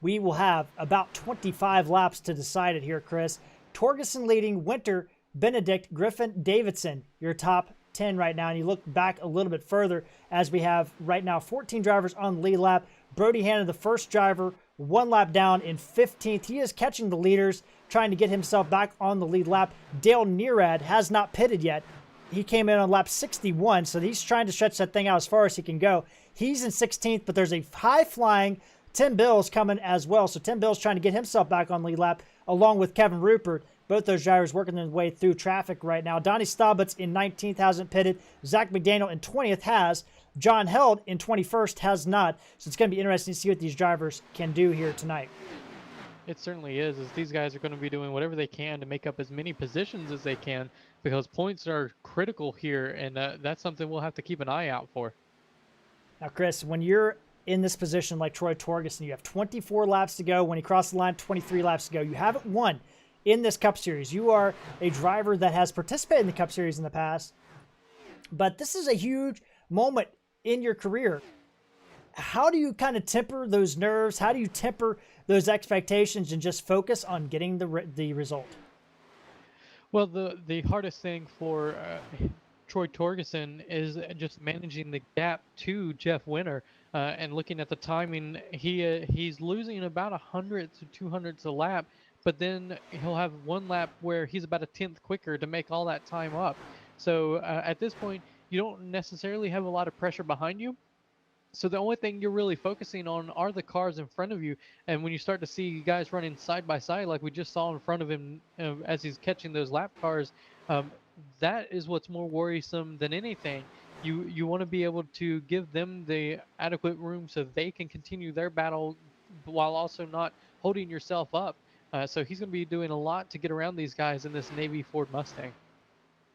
we will have about 25 laps to decide it here, Chris. Torgerson leading, Winter, Benedict, Griffin, Davidson, your top 10 right now. And you look back a little bit further as we have right now 14 drivers on the lead lap. Brody Hanna, the first driver, 1 lap down in 15th. He is catching the leaders, trying to get himself back on the lead lap. Dale Nearad has not pitted yet. He came in on lap 61, so he's trying to stretch that thing out as far as he can go. He's in 16th, but there's a high-flying Tim Bills coming as well. So Tim Bills trying to get himself back on lead lap, along with Kevin Rupert. Both those drivers working their way through traffic right now. Donnie Staubitz in 19th hasn't pitted. Zach McDaniel in 20th has. John Held in 21st has not. So it's going to be interesting to see what these drivers can do here tonight. It certainly is, as these guys are going to be doing whatever they can to make up as many positions as they can, because points are critical here, and that's something we'll have to keep an eye out for. Now, Chris, when you're in this position like Troy Torgerson, you have 24 laps to go. When he crossed the line, 23 laps to go. You haven't won in this Cup Series. You are a driver that has participated in the Cup Series in the past, but this is a huge moment in your career. How do you kind of temper those nerves? How do you temper those expectations and just focus on getting the result? Well, the hardest thing for Troy Torgerson is just managing the gap to Jeff Winter, and looking at the timing, he's losing about 100 to 200ths a lap, but then he'll have 1 lap where he's about a 10th quicker to make all that time up. So at this point, you don't necessarily have a lot of pressure behind you. So the only thing you're really focusing on are the cars in front of you. And when you start to see guys running side by side, like we just saw in front of him as he's catching those lap cars, that is what's more worrisome than anything. You want to be able to give them the adequate room so they can continue their battle while also not holding yourself up. So he's going to be doing a lot to get around these guys in this Navy Ford Mustang.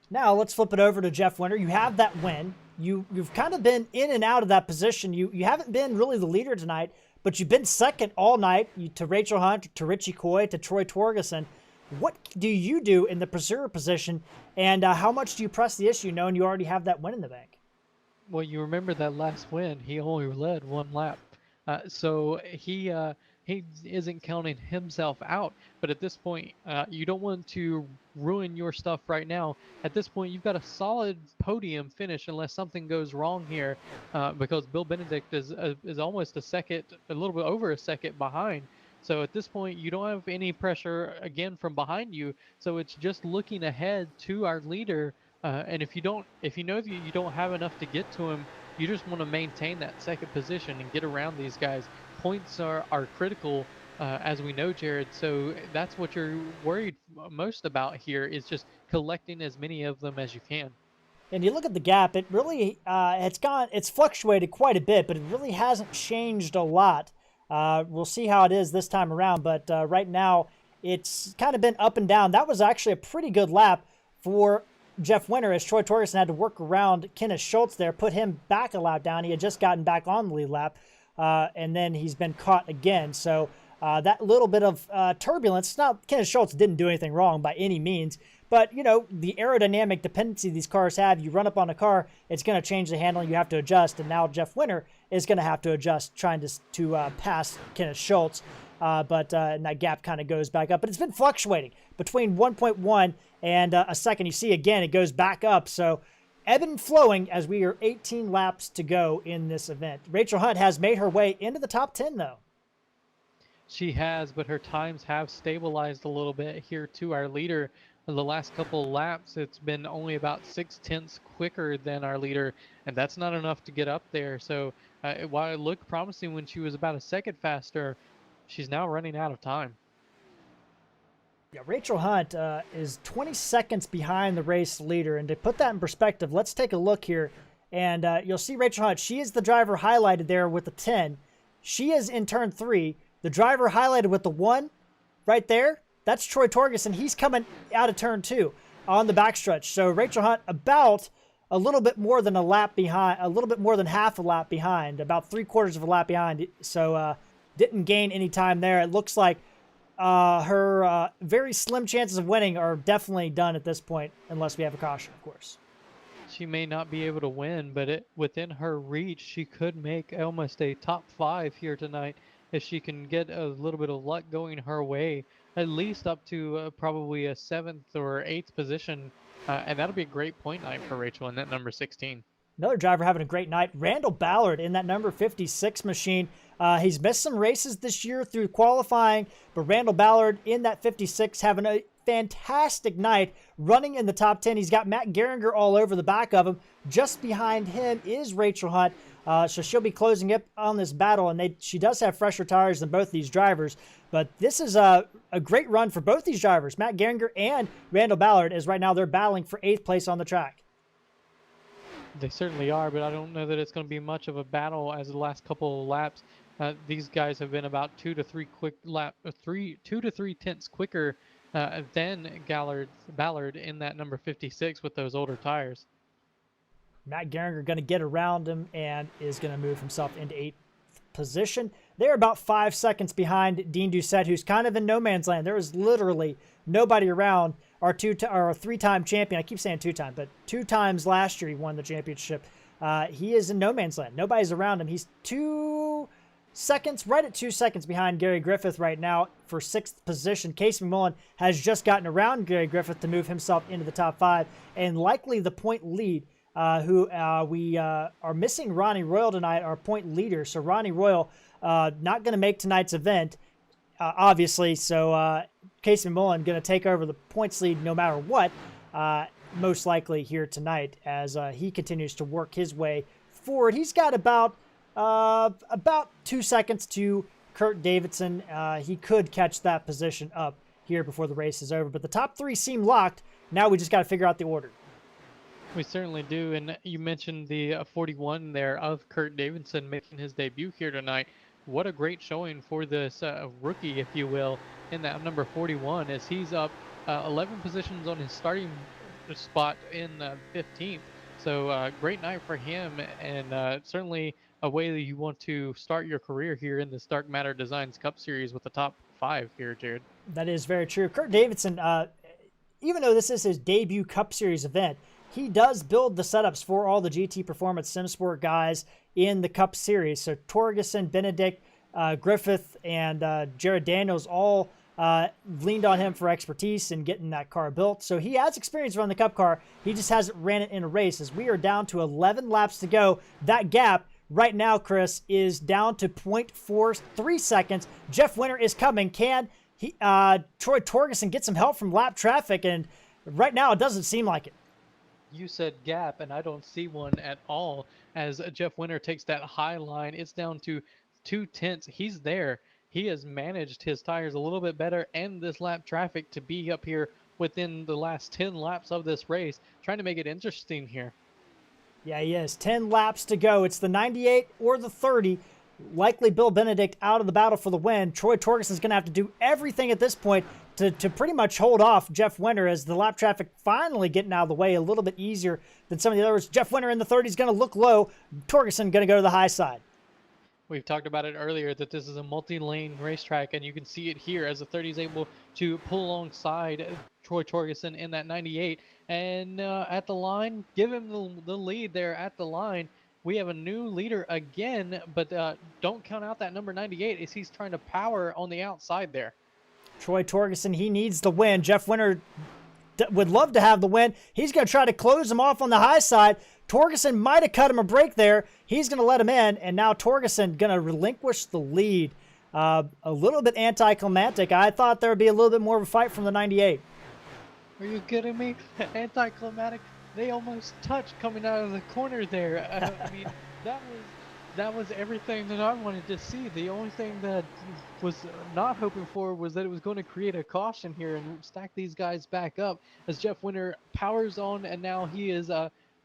Now let's flip it over to Jeff Winter. You have that win. you've kind of been in and out of that position. You haven't been really the leader tonight, but you've been second all night to Rachel Hunt, to Richie Coy, to Troy Torgerson. What do you do in the pursuer position, and how much do you press the issue knowing you already have that win in the bank? Well, you remember that last win, he only led one lap. So he isn't counting himself out. But at this point, you don't want to ruin your stuff right now. At this point, you've got a solid podium finish unless something goes wrong here, because Bill Benedict is almost a little bit over a second behind. So at this point, you don't have any pressure again from behind you. So it's just looking ahead to our leader. And if you know that you don't have enough to get to him, you just want to maintain that second position and get around these guys. Points are critical, as we know, Jared. So that's what you're worried most about here, is just collecting as many of them as you can. And you look at the gap, it really it's fluctuated quite a bit, but it really hasn't changed a lot. We'll see how it is this time around, but right now it's kind of been up and down. That was actually a pretty good lap for Jeff Winter, as Troy Torgerson had to work around Kenneth Schultz there, put him back a lap down. He had just gotten back on the lead lap, and then he's been caught again. So that little bit of turbulence. Now, Kenneth Schultz didn't do anything wrong by any means, but, you know, the aerodynamic dependency these cars have, you run up on a car, it's going to change the handling, you have to adjust, and now Jeff Winter is going to have to adjust trying to pass Kenneth Schultz. But that gap kind of goes back up. But it's been fluctuating between 1.1 and a second. You see, again, it goes back up. So ebb and flowing as we are 18 laps to go in this event. Rachel Hunt has made her way into the top 10, though. She has, but her times have stabilized a little bit here to our leader. The last couple of laps, it's been only about 0.6 quicker than our leader, and that's not enough to get up there. So while it looked promising when she was about a second faster, she's now running out of time. Yeah, Rachel Hunt is 20 seconds behind the race leader. And to put that in perspective, let's take a look here. And you'll see Rachel Hunt. She is the driver highlighted there with the 10. She is in turn 3. The driver highlighted with the 1 right there, that's Troy Torgerson. He's coming out of turn 2 on the backstretch. So Rachel Hunt about a little bit more than a lap behind, a little bit more than half a lap behind, about 3/4 of a lap behind. So didn't gain any time there. It looks like her very slim chances of winning are definitely done at this point, unless we have a caution, of course. She may not be able to win, but within her reach, she could make almost a top 5 here tonight if she can get a little bit of luck going her way, at least up to probably a 7th or 8th position, and that'll be a great point night for Rachel in that number 16. Another driver having a great night, Randall Ballard in that number 56 machine. He's missed some races this year through qualifying, but Randall Ballard in that 56 having a fantastic night, running in the top 10. He's got Matt Geringer all over the back of him. Just behind him is Rachel Hunt, so she'll be closing up on this battle, and she does have fresher tires than both these drivers, but this is a great run for both these drivers, Matt Geringer and Randall Ballard, as right now they're battling for 8th place on the track. They certainly are, but I don't know that it's going to be much of a battle as the last couple of laps. These guys have been about 2 to 3 tenths quicker than Ballard in that number 56 with those older tires. Matt Geringer going to get around him and is going to move himself into 8th position. They're about 5 seconds behind Dean Doucette, who's kind of in no man's land. There is literally nobody around our 3-time champion. I keep saying 2-time, but 2 times last year he won the championship. He is in no man's land. Nobody's around him. He's 2 seconds, right at 2 seconds behind Gary Griffith right now for 6th position. Casey McMullen has just gotten around Gary Griffith to move himself into the top 5 and likely the point lead. We are missing Ronnie Royal tonight, our point leader. So Ronnie Royal not going to make tonight's event, obviously. So Casey McMullen going to take over the points lead no matter what, most likely here tonight as he continues to work his way forward. He's got about 2 seconds to Kurt Davidson. He could catch that position up here before the race is over. But the top 3 seem locked. Now we just got to figure out the order. We certainly do, and you mentioned the 41 there of Kurt Davidson making his debut here tonight. What a great showing for this rookie, if you will, in that number 41, as he's up 11 positions on his starting spot in 15th. So great night for him, and certainly a way that you want to start your career here in this Dark Matter Designs Cup Series with the top 5 here, Jared. That is very true. Kurt Davidson, even though this is his debut Cup Series event, he does build the setups for all the GT Performance SimSport guys in the Cup Series. So Torgerson, Benedict, Griffith, and Jared Daniels all leaned on him for expertise in getting that car built. So he has experience running the Cup car. He just hasn't ran it in a race. As we are down to 11 laps to go, that gap right now, Chris, is down to 0.43 seconds. Jeff Winter is coming. Can Troy Torgerson get some help from lap traffic? And right now, it doesn't seem like it. You said gap, and I don't see one at all. As Jeff Winter takes that high line, it's down to 0.2. He's there. He has managed his tires a little bit better and this lap traffic to be up here within the last 10 laps of this race, trying to make it interesting here. Yeah, he is. 10 laps to go. It's the 98 or the 30. Likely Bill Benedict out of the battle for the win. Troy Torgerson's going to have to do everything at this point to pretty much hold off Jeff Winter, as the lap traffic finally getting out of the way a little bit easier than some of the others. Jeff Winter in the 30 is going to look low. Torgerson going to go to the high side. We've talked about it earlier that this is a multi-lane racetrack, and you can see it here as the 30 is able to pull alongside Troy Torgerson in that 98. And at the line, give him the lead there at the line. We have a new leader again, but don't count out that number 98 as he's trying to power on the outside there. Troy Torgerson, he needs the win. Jeff Winter would love to have the win. He's going to try to close him off on the high side. Torgerson might have cut him a break there. He's going to let him in, and now Torgerson going to relinquish the lead. A little bit anticlimactic. I thought there would be a little bit more of a fight from the 98. Are you kidding me? Anticlimactic. They almost touched coming out of the corner there. I mean, that was everything that I wanted to see. The only thing that was not hoping for was that it was going to create a caution here and stack these guys back up as Jeff Winter powers on, and now he is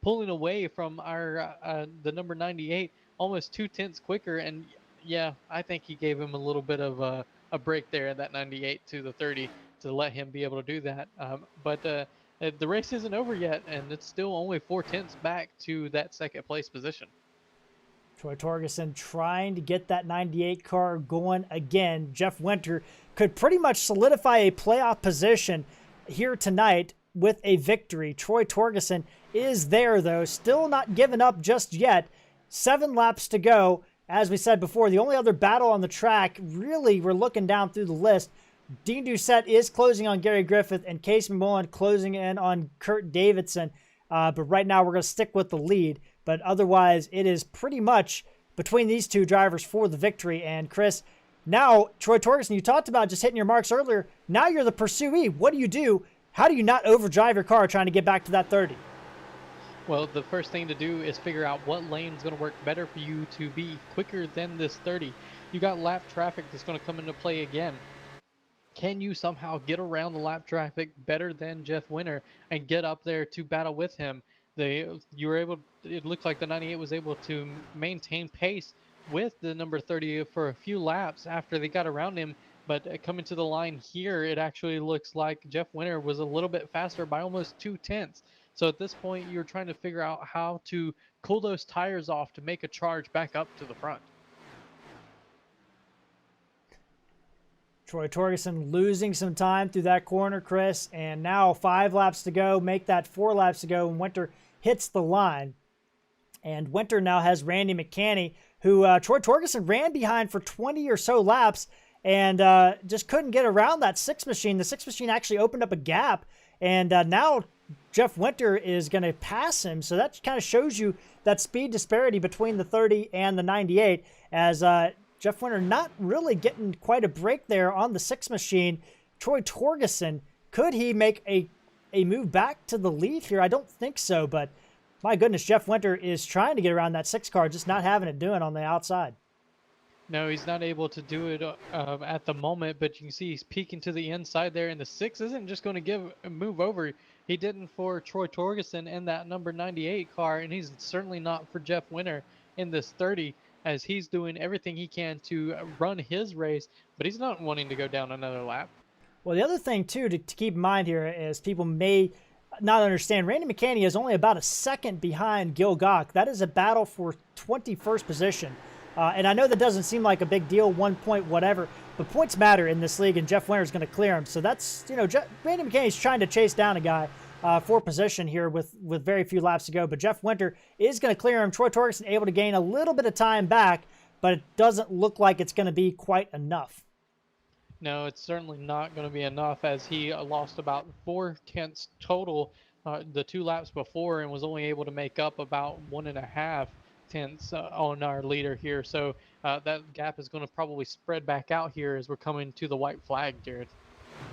pulling away from our the number 98 almost 0.2 quicker. And yeah, I think he gave him a little bit of a break there at that 98 to the 30 to let him be able to do that. But the race isn't over yet, and it's still only 0.4 back to that second place position. Troy Torgerson trying to get that 98 car going again. Jeff Winter could pretty much solidify a playoff position here tonight with a victory. Troy Torgerson is there, though, still not giving up just yet. 7 laps to go. As we said before, the only other battle on the track, really, we're looking down through the list. Dean Doucette is closing on Gary Griffith, and Case McMullen closing in on Kurt Davidson. But right now, we're going to stick with the lead. But otherwise, it is pretty much between these two drivers for the victory. And Chris, now, Troy Torgerson, you talked about just hitting your marks earlier. Now you're the pursuee. What do you do? How do you not overdrive your car trying to get back to that 30? Well, the first thing to do is figure out what lane is going to work better for you to be quicker than this 30. You got lap traffic that's going to come into play again. Can you somehow get around the lap traffic better than Jeff Winter and get up there to battle with him? It looked like the 98 was able to maintain pace with the number 30 for a few laps after they got around him. But coming to the line here, it actually looks like Jeff Winter was a little bit faster by almost 0.2. So at this point, you're trying to figure out how to cool those tires off to make a charge back up to the front. Troy Torgerson losing some time through that corner, Chris, and now 5 laps to go, make that 4 laps to go, and Winter hits the line. And Winter now has Randy McCanney, who Troy Torgerson ran behind for 20 or so laps and just couldn't get around that 6 machine. The 6 machine actually opened up a gap, and now Jeff Winter is going to pass him. So that kind of shows you that speed disparity between the 30 and the 98, as Jeff Winter not really getting quite a break there on the 6 machine. Troy Torgerson, could he make a move back to the lead here? I don't think so, but my goodness, Jeff Winter is trying to get around that 6 car, just not having it doing on the outside. No, he's not able to do it at the moment, but you can see he's peeking to the inside there, and the 6 isn't just going to move over. He didn't for Troy Torgerson in that number 98 car, and he's certainly not for Jeff Winter in this 30, as he's doing everything he can to run his race, but he's not wanting to go down another lap. Well, the other thing, too, to keep in mind here is people may not understand, Randy McCanney is only about a second behind Gil Gach. That is a battle for 21st position. And I know that doesn't seem like a big deal, 1 point, whatever, but points matter in this league, and Jeff Winter is going to clear him. So that's, Randy McCanney's trying to chase down a guy for position here with very few laps to go. But Jeff Winter is going to clear him. Troy Torgerson able to gain a little bit of time back, but it doesn't look like it's going to be quite enough. No, it's certainly not going to be enough, as he lost about 4/10 total the 2 laps before, and was only able to make up about 1.5 tenths on our leader here. So that gap is going to probably spread back out here as we're coming to the white flag, Jared.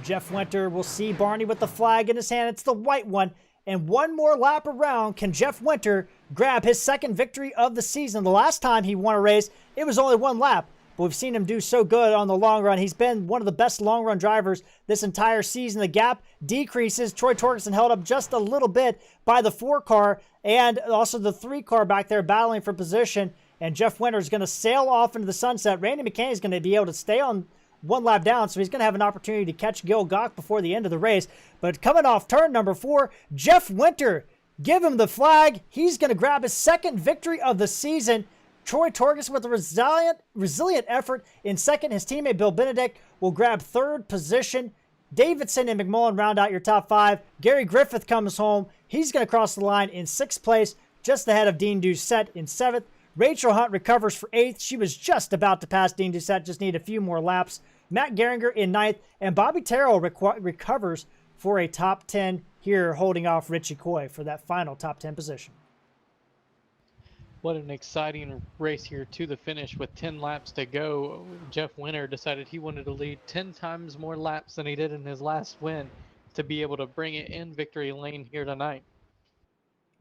Jeff Winter will see Barney with the flag in his hand. It's the white one. And one more lap around, can Jeff Winter grab his second victory of the season? The last time he won a race, it was only 1 lap. But we've seen him do so good on the long run. He's been one of the best long run drivers this entire season. The gap decreases. Troy Torgerson held up just a little bit by the 4 car and also the 3 car back there battling for position. And Jeff Winter is going to sail off into the sunset. Randy McCanney is going to be able to stay on 1 lap down, so he's going to have an opportunity to catch Gil Gach before the end of the race. But coming off turn number 4, Jeff Winter, give him the flag. He's going to grab his second victory of the season. Troy Torgerson with a resilient effort in second. His teammate Bill Benedict will grab 3rd position. Davidson and McMullen round out your top 5. Gary Griffith comes home. He's going to cross the line in 6th place, just ahead of Dean Doucette in 7th. Rachel Hunt recovers for 8th. She was just about to pass Dean Doucette, just need a few more laps. Matt Geringer in 9th. And Bobby Terrell recovers for a top 10 here, holding off Richie Coy for that final top 10 position. What an exciting race here to the finish with 10 laps to go. Jeff Winter decided he wanted to lead 10 times more laps than he did in his last win to be able to bring it in victory lane here tonight.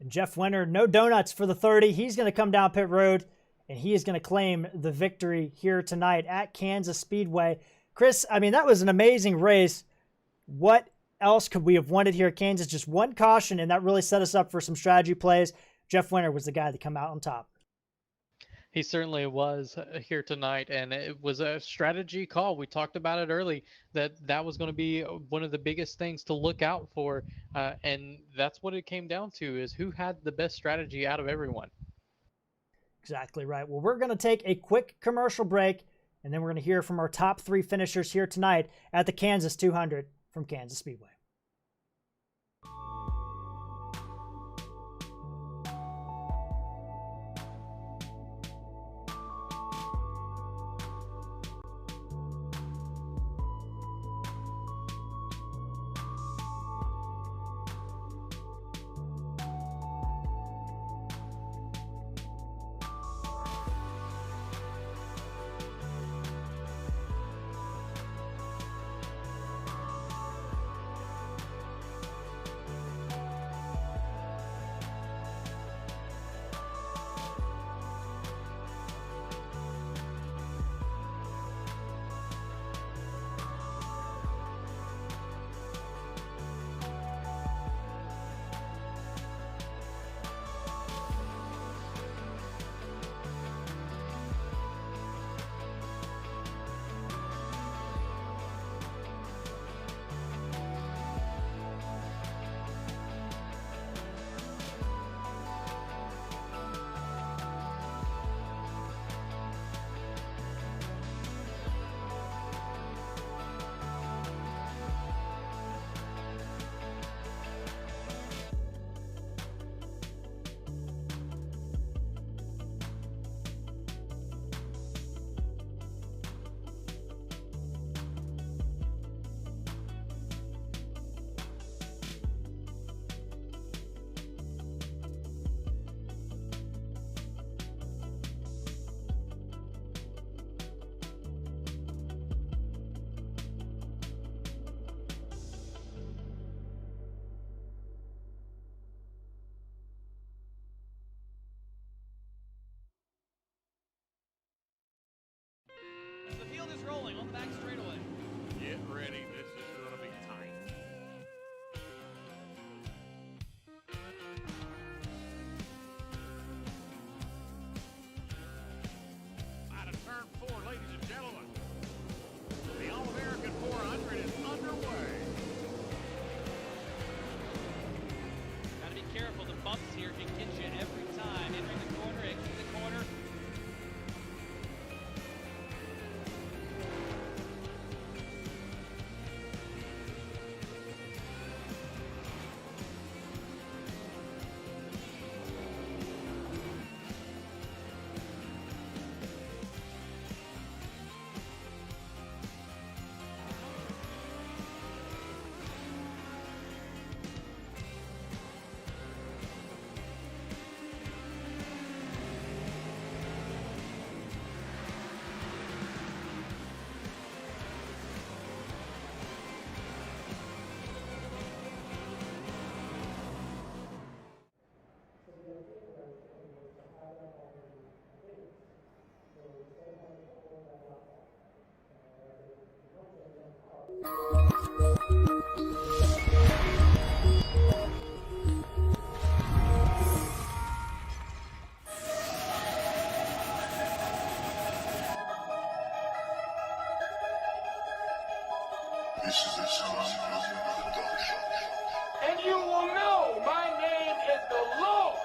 And Jeff Winter, no donuts for the 30. He's going to come down pit road, and he is going to claim the victory here tonight at Kansas Speedway. Chris, I mean, that was an amazing race. What else could we have wanted here at Kansas? Just 1 caution, and that really set us up for some strategy plays. Jeff Winter was the guy to come out on top. He certainly was here tonight, and it was a strategy call. We talked about it early, that was going to be one of the biggest things to look out for, and that's what it came down to, is who had the best strategy out of everyone. Exactly right. Well, we're going to take a quick commercial break, and then we're going to hear from our top 3 finishers here tonight at the Kansas 200 from Kansas Speedway. rolling on the back straightaway. Get ready. This is going to be tight. Out of turn 4, ladies and gentlemen. The All-American 400 is underway. careful. The bumps here can get you every time. Entering the corner, exiting the corner. And you will know my name is the Lord.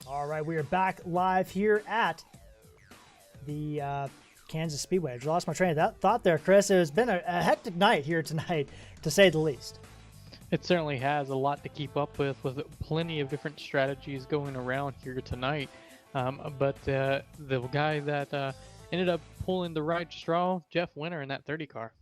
All right, we are back live here at the Kansas Speedway. I just lost my train of thought there, Chris. It has been a hectic night here tonight, to say the least. It certainly has a lot to keep up with plenty of different strategies going around here tonight. But the guy that ended up pulling the right straw, Jeff Winter in that 30 car.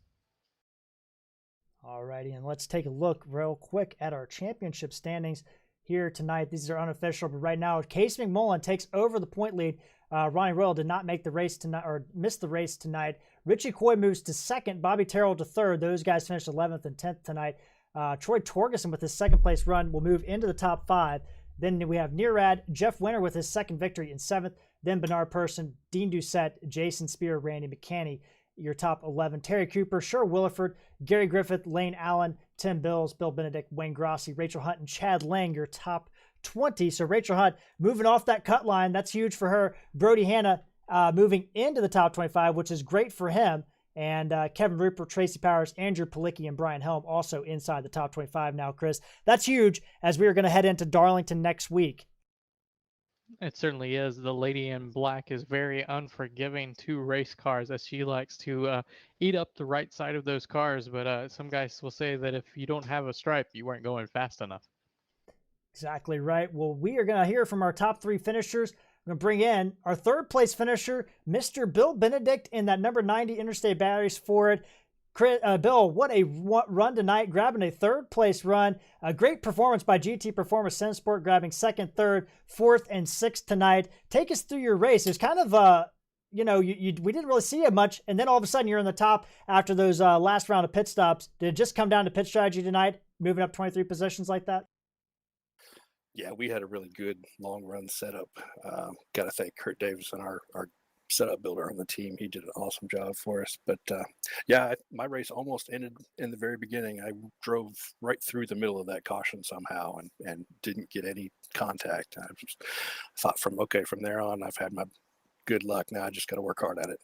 All righty, and let's take a look real quick at our championship standings here tonight. These are unofficial, but right now, Case McMullen takes over the point lead. Ronnie Royal did not make the race tonight, or missed the race tonight. Richie Coy moves to second. Bobby Terrell to third. Those guys finished 11th and 10th tonight. Troy Torgerson with his second place run will move into the top 5. Then we have Nearad, Jeff Winter with his second victory in 7th. Then Bernard Person, Dean Doucette, Jason Speer, Randy McCanney, your top 11. Terry Cooper, Sher Williford, Gary Griffith, Lane Allen, Tim Bills, Bill Benedict, Wayne Grasse, Rachel Hunt, and Chad Lang, your top 20. So Rachel Hunt moving off that cut line. That's huge for her. Brody Hanna moving into the top 25, which is great for him. And Kevin Rupert, Tracy Powers, Andrew Palicki, and Brian Helm also inside the top 25 now, Chris. That's huge as we are going to head into Darlington next week. It certainly is. The lady in black is very unforgiving to race cars, as she likes to eat up the right side of those cars. But some guys will say that if you don't have a stripe, you weren't going fast enough. Exactly right. Well, we are going to hear from our top 3 finishers. We're going to bring in our third place finisher, Mr. Bill Benedict, in that number 90 Interstate Batteries Ford. Bill, what a run tonight, grabbing a third place run. A great performance by GT Performance Sensport, grabbing second, third, fourth, and sixth tonight. Take us through your race. It was kind of we didn't really see it much, and then all of a sudden you're in the top after those last round of pit stops. Did it just come down to pit strategy tonight, moving up 23 positions like that? Yeah, we had a really good long run setup. Got to thank Kurt Davison, our setup builder on the team. He did an awesome job for us. But yeah, my race almost ended in the very beginning. I drove right through the middle of that caution somehow and didn't get any contact. I just thought from there on, I've had my good luck. Now I just got to work hard at it.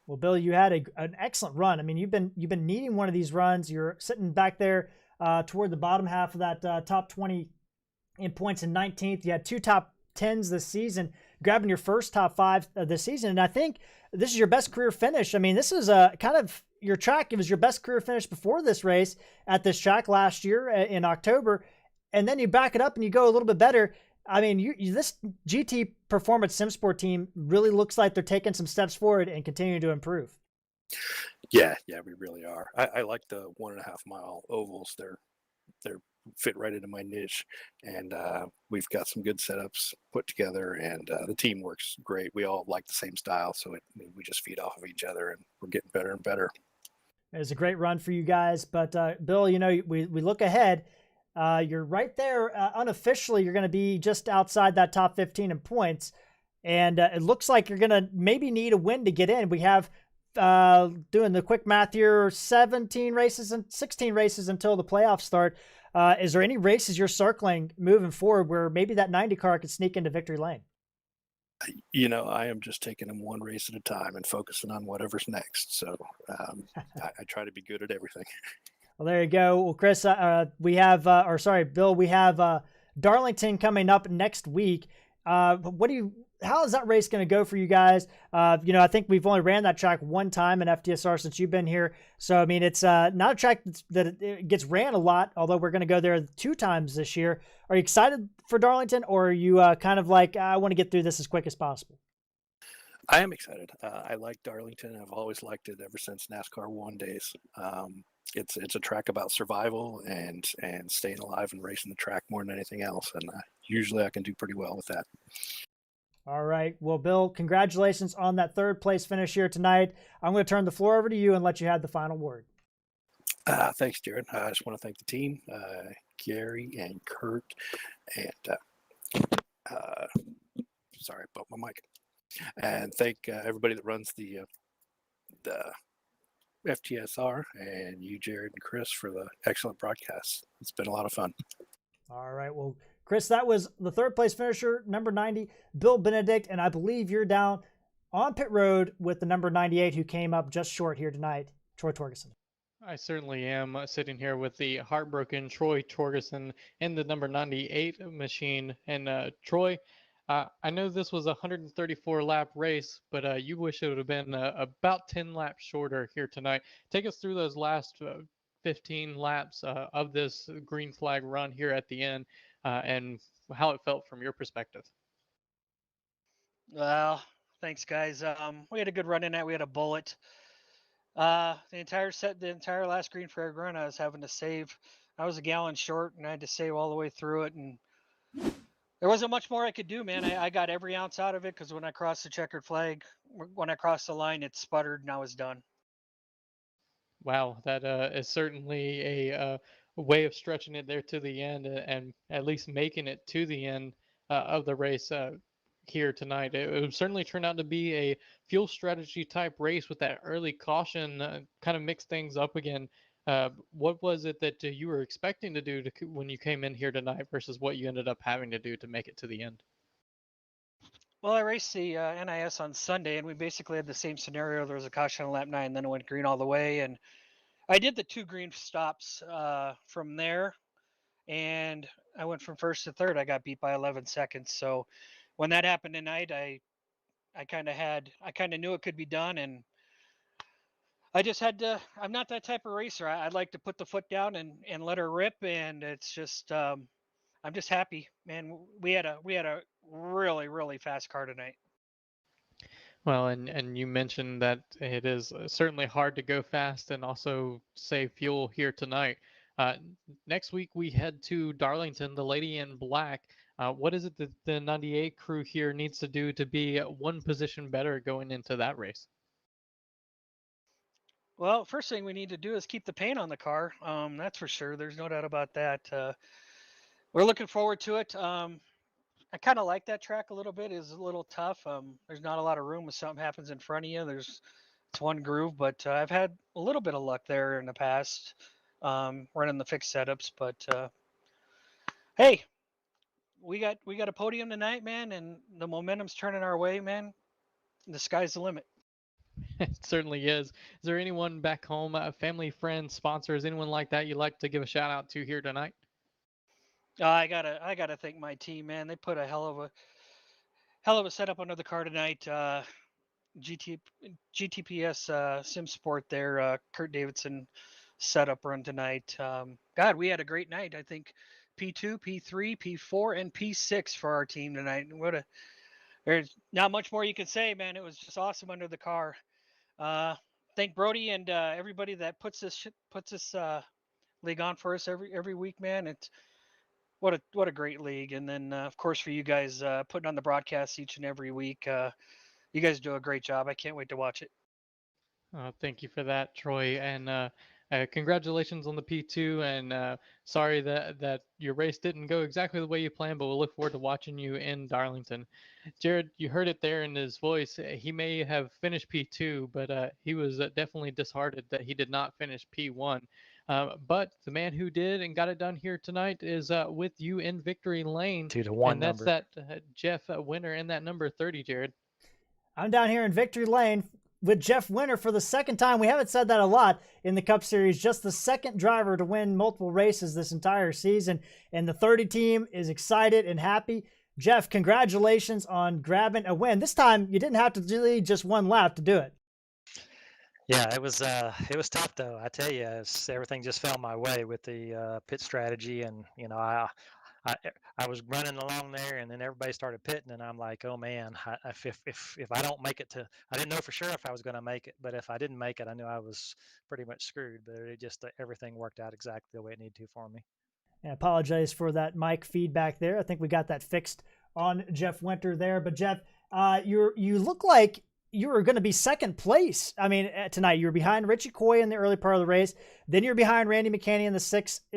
Well, Bill, you had an excellent run. I mean, you've been needing one of these runs. You're sitting back there toward the bottom half of that top 20 in points in 19th. You had 2 top 10s this season, grabbing your first top 5 this season. And I think this is your best career finish. I mean, this is kind of your track. It was your best career finish before this race at this track last year in October. And then you back it up and you go a little bit better. I mean, this GT Performance SimSport team really looks like they're taking some steps forward and continuing to improve. Yeah, we really are. I like the 1.5 mile ovals. They're fit right into my niche, and we've got some good setups put together, and the team works great. We all like the same style, so we just feed off of each other, and we're getting better and better. It was a great run for you guys, but Bill, we look ahead. You're right there unofficially. You're going to be just outside that top 15 in points, and it looks like you're going to maybe need a win to get in. We have doing the quick math here, 16 races until the playoffs start. Is there any races you're circling moving forward where maybe that 90 car could sneak into victory lane? I am just taking them one race at a time and focusing on whatever's next. So I try to be good at everything. Well, there you go. Well, Chris, Bill, we have Darlington coming up next week. How is that race going to go for you guys? I think we've only ran that track one time in FTSR since you've been here. So, I mean, it's not a track that it gets ran a lot, although we're going to go there 2 times this year. Are you excited for Darlington, or are you kind of like, I want to get through this as quick as possible? I am excited. I like Darlington. I've always liked it ever since NASCAR 1 days. It's a track about survival and staying alive and racing the track more than anything else. And usually I can do pretty well with that. All right. Well, Bill, congratulations on that 3rd place finish here tonight. I'm going to turn the floor over to you and let you have the final word. Thanks, Jared. I just want to thank the team, Gary and Kurt, and sorry about my mic. And thank everybody that runs the FTSR, and you, Jared and Chris, for the excellent broadcast. It's been a lot of fun. All right. Well, Chris, that was the 3rd place finisher, number 90, Bill Benedict, and I believe you're down on pit road with the number 98 who came up just short here tonight, Troy Torgerson. I certainly am sitting here with the heartbroken Troy Torgerson in the number 98 machine. And Troy, I know this was a 134 lap race, but you wish it would have been about 10 laps shorter here tonight. Take us through those last 15 laps of this green flag run here at the end, and how it felt from your perspective. Well, thanks, guys. We had a good run in that. We had a bullet. The entire last green flag run, I was having to save. I was a gallon short, and I had to save all the way through it. And there wasn't much more I could do, man. I got every ounce out of it, because when I crossed the checkered flag, when I crossed the line, it sputtered, and I was done. Wow, that is certainly a way of stretching it there to the end, and at least making it to the end of the race here tonight. It certainly turned out to be a fuel strategy type race with that early caution, kind of mixed things up again. What was it that you were expecting to do when you came in here tonight versus what you ended up having to do to make it to the end? Well, I raced the NIS on Sunday, and we basically had the same scenario. There was a caution on lap 9, then it went green all the way, and I did the 2 green stops from there, and I went from 1st to 3rd. I got beat by 11 seconds. So when that happened tonight, I kind of knew it could be done, and I just had to. I'm not that type of racer. I'd like to put the foot down and let her rip, and it's just I'm just happy, man. We had a really, really fast car tonight. Well, and you mentioned that it is certainly hard to go fast and also save fuel here tonight. Next week we head to Darlington, the Lady in Black. What is it that the 98 crew here needs to do to be one position better going into that race? Well, first thing we need to do is keep the paint on the car. That's for sure. There's no doubt about that. We're looking forward to it. I kind of like that track a little bit. It's a little tough. There's not a lot of room if something happens in front of you. It's one groove, but I've had a little bit of luck there in the past, running the fixed setups. But hey, we got a podium tonight, man, and the momentum's turning our way, man. The sky's the limit. It certainly is. Is there anyone back home, family, friends, sponsors, anyone like that you'd like to give a shout out to here tonight? I gotta thank my team, man. They put a hell of a setup under the car tonight. GTPS Sim Sport there, Kurt Davidson setup run tonight. God, we had a great night. I think P2, P3, P4, and P6 for our team tonight. There's not much more you can say, man. It was just awesome under the car. Thank Brody and everybody that puts this league on for us every week, man. It's what a great league. And then of course for you guys putting on the broadcast each and every week. You guys do a great job. I can't wait to watch it. Thank you for that, Troy, and congratulations on the P2. And sorry that your race didn't go exactly the way you planned, but we'll look forward to watching you in Darlington. Jared, you heard it there in his voice. He may have finished P2, but he was definitely disheartened that he did not finish P1. But the man who did and got it done here tonight is with you in victory lane. 2-1 and that's number. that Jeff Winter in that number 30, Jared. I'm down here in victory lane with Jeff Winter for the second time. We haven't said that a lot in the Cup Series. Just the second driver to win multiple races this entire season. And the 30 team is excited and happy. Jeff, congratulations on grabbing a win. This time you didn't have to lead just one lap to do it. Yeah, it was tough though. I tell you, everything just fell my way with the pit strategy, and I was running along there, and then everybody started pitting, and I'm like, oh man, if I don't make it to, I didn't know for sure if I was going to make it, but if I didn't make it, I knew I was pretty much screwed. But it just everything worked out exactly the way it needed to for me. I apologize for that mic feedback there. I think we got that fixed on Jeff Winter there. But Jeff, you look like you were going to be second place. I mean, tonight you were behind Richie Coy in the early part of the race. Then you're behind Randy McCanney in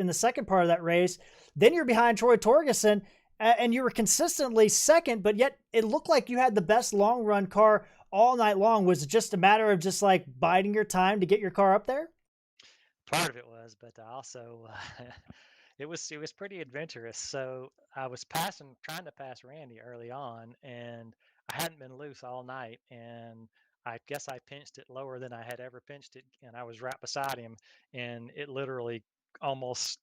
the second part of that race. Then you're behind Troy Torgerson, and you were consistently second, but yet it looked like you had the best long run car all night long. Was it just a matter of just like biding your time to get your car up there? Part of it was, but also it was pretty adventurous. So I was trying to pass Randy early on, and I hadn't been loose all night, and I guess I pinched it lower than I had ever pinched it, and I was right beside him, and it literally almost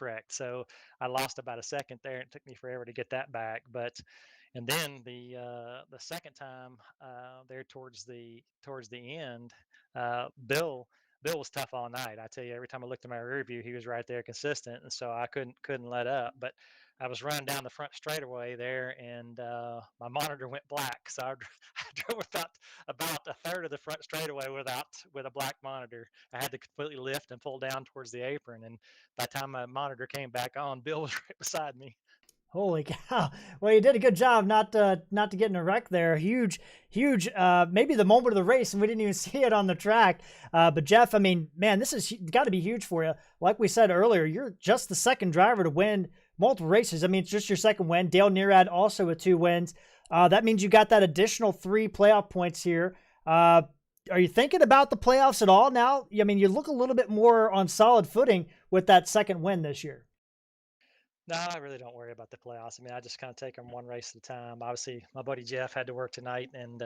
wrecked. So I lost about a second there. It took me forever to get that back, and then the second time there towards the end, Bill was tough all night. I tell you, every time I looked in my rear view, he was right there consistent, and so I couldn't let up. But I was running down the front straightaway there, and my monitor went black. So I drove about a third of the front straightaway with a black monitor. I had to completely lift and pull down towards the apron, and by the time my monitor came back on, Bill was right beside me. Holy cow. Well, you did a good job not to get in a wreck there. Huge, maybe the moment of the race, and we didn't even see it on the track. But Jeff, I mean, man, this has got to be huge for you. Like we said earlier, you're just the second driver to win multiple races. I mean, it's just your second win. Dale Nearad also with 2 wins. That means you got that additional 3 playoff points here. Are you thinking about the playoffs at all now? I mean, you look a little bit more on solid footing with that second win this year. No, I really don't worry about the playoffs. I mean, I just kind of take them one race at a time. Obviously, my buddy Jeff had to work tonight, and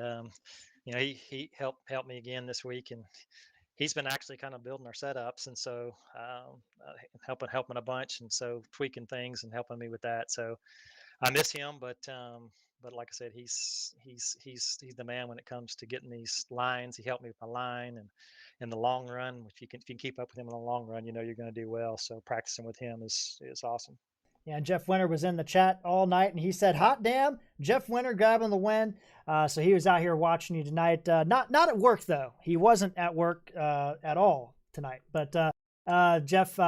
he helped me again this week, and he's been actually kind of building our setups, and so helping a bunch, and so tweaking things and helping me with that. So I miss him, but like I said, he's the man when it comes to getting these lines. He helped me with my line, and in the long run, if you can keep up with him in the long run, you're going to do well. So practicing with him is awesome. Yeah, and Jeff Winter was in the chat all night, and he said, hot damn, Jeff Winter grabbing the win. So he was out here watching you tonight. Not at work, though. He wasn't at work at all tonight. But Jeff,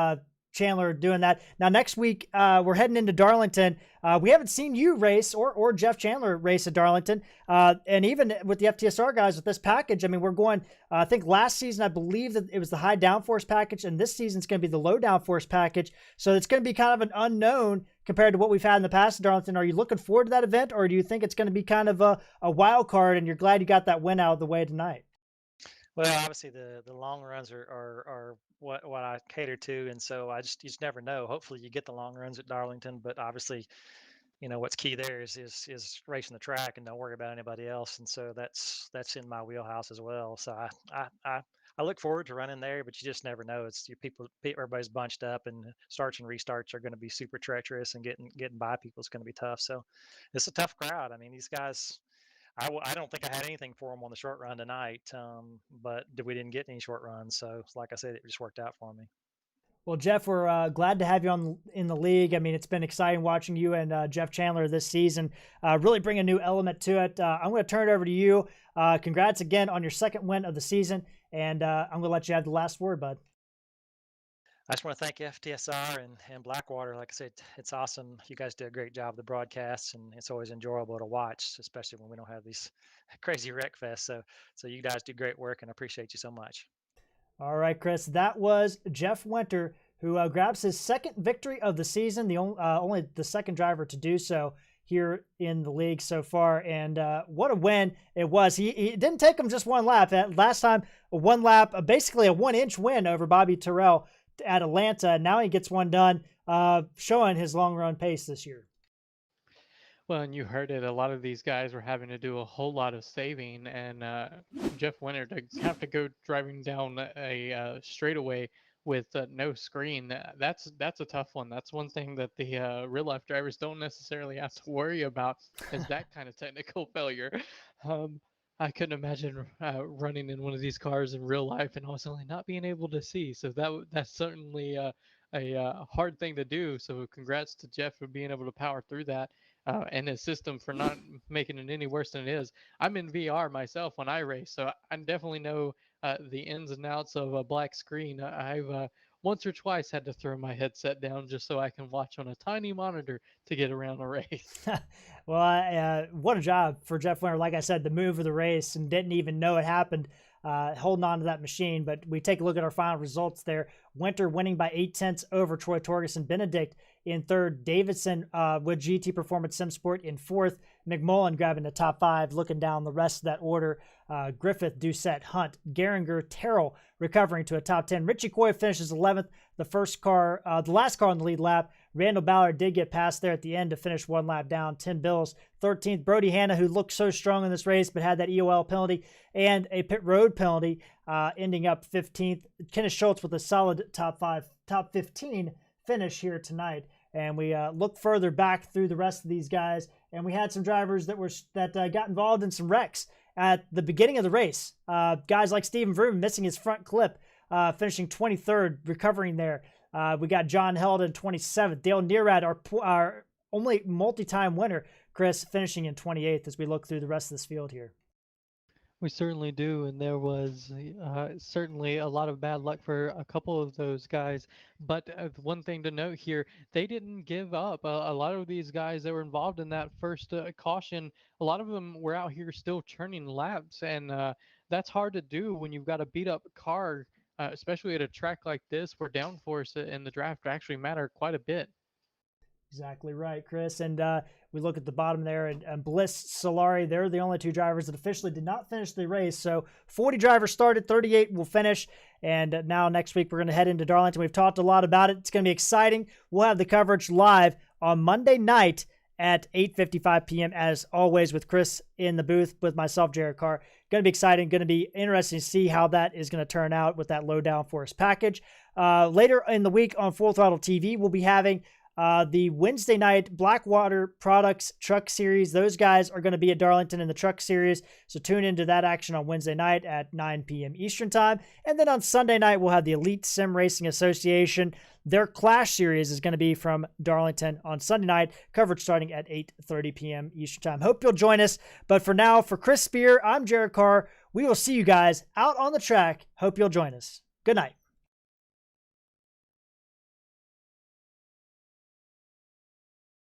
Chandler doing that. Now, next week, we're heading into Darlington. We haven't seen you race or Jeff Chandler race at Darlington. And even with the FTSR guys with this package, I mean, we're going, I think last season, I believe that it was the high downforce package, and this season it's going to be the low downforce package. So it's going to be kind of an unknown compared to what we've had in the past at Darlington. Are you looking forward to that event, or do you think it's going to be kind of a wild card and you're glad you got that win out of the way tonight? Well, obviously the long runs are what I cater to, and so you just never know. Hopefully you get the long runs at Darlington, but obviously, what's key there is racing the track and don't worry about anybody else, and so that's in my wheelhouse as well. So I look forward to running there, but you just never know. It's your everybody's bunched up, and starts and restarts are going to be super treacherous, and getting by people is going to be tough. So it's a tough crowd. I mean, these guys. I don't think I had anything for them on the short run tonight, but we didn't get any short runs. So, like I said, it just worked out for me. Well, Jeff, we're glad to have you in the league. I mean, it's been exciting watching you and Jeff Chandler this season really bring a new element to it. I'm going to turn it over to you. Congrats again on your second win of the season, and I'm going to let you have the last word, bud. I just want to thank FTSR and Blackwater. Like I said, it's awesome. You guys do a great job of the broadcasts, and it's always enjoyable to watch, especially when we don't have these crazy wreck fests. So you guys do great work, and I appreciate you so much. All right, Chris. That was Jeff Winter, who grabs his second victory of the season, the only the second driver to do so here in the league so far. And what a win it was. He didn't take him just one lap. Last time, one lap, basically a 1-inch win over Bobby Terrell at Atlanta. Now he gets one done, showing his long run pace this year. Well, and you heard it. A lot of these guys were having to do a whole lot of saving, and Jeff Winter to have to go driving down a straightaway with no screen. That's a tough one. That's one thing that the real life drivers don't necessarily have to worry about, is that kind of technical failure. I couldn't imagine running in one of these cars in real life and also not being able to see. So that's certainly a hard thing to do. So congrats to Jeff for being able to power through that. And his system for not making it any worse than it is. I'm in VR myself when I race, so I definitely know the ins and outs of a black screen. I've once or twice had to throw my headset down just so I can watch on a tiny monitor to get around a race. Well, what a job for Jeff Winter. Like I said, the move of the race, and didn't even know it happened, holding on to that machine. But we take a look at our final results there. Winter winning by 0.8 over Troy Torgerson. Benedict in third. Davidson with GT Performance SimSport in fourth. McMullen grabbing the top 5. Looking down the rest of that order, Griffith, Doucette, Hunt, Geringer, Terrell recovering to a top 10. Richie Coy finishes 11th. The last car on the lead lap. Randall Ballard did get past there at the end to finish one lap down. Tim Bills 13th. Brody Hanna, who looked so strong in this race but had that EOL penalty and a pit road penalty, ending up 15th. Kenneth Schultz with a solid top 15 finish here tonight. And we look further back through the rest of these guys, and we had some drivers that got involved in some wrecks at the beginning of the race. Guys like Steven Vroom missing his front clip, finishing 23rd, recovering there. We got John Heldon 27th. Dale Nearad, our only multi-time winner, Chris, finishing in 28th as we look through the rest of this field here. We certainly do, and there was certainly a lot of bad luck for a couple of those guys. But one thing to note here, they didn't give up. A lot of these guys that were involved in that first caution, a lot of them were out here still churning laps, and that's hard to do when you've got a beat-up car, especially at a track like this where downforce in the draft actually matter quite a bit. Exactly right, Chris. And we look at the bottom there, and Bliss, Solari, they're the only two drivers that officially did not finish the race. So 40 drivers started, 38 will finish. And now next week, we're going to head into Darlington. We've talked a lot about it. It's going to be exciting. We'll have the coverage live on Monday night at 8:55 p.m. as always, with Chris in the booth with myself, Jared Carr. Going to be exciting. Going to be interesting to see how that is going to turn out with that low downforce package. Later in the week on Full Throttle TV, we'll be having the Wednesday night Blackwater Products Truck Series. Those guys are going to be at Darlington in the Truck Series, so tune into that action on Wednesday night at 9 p.m. Eastern Time. And then on Sunday night, we'll have the Elite Sim Racing Association. Their Clash Series is going to be from Darlington on Sunday night, coverage starting at 8:30 p.m. Eastern Time. Hope you'll join us. But for now, for Chris Speer, I'm Jared Carr. We will see you guys out on the track. Hope you'll join us. Good night.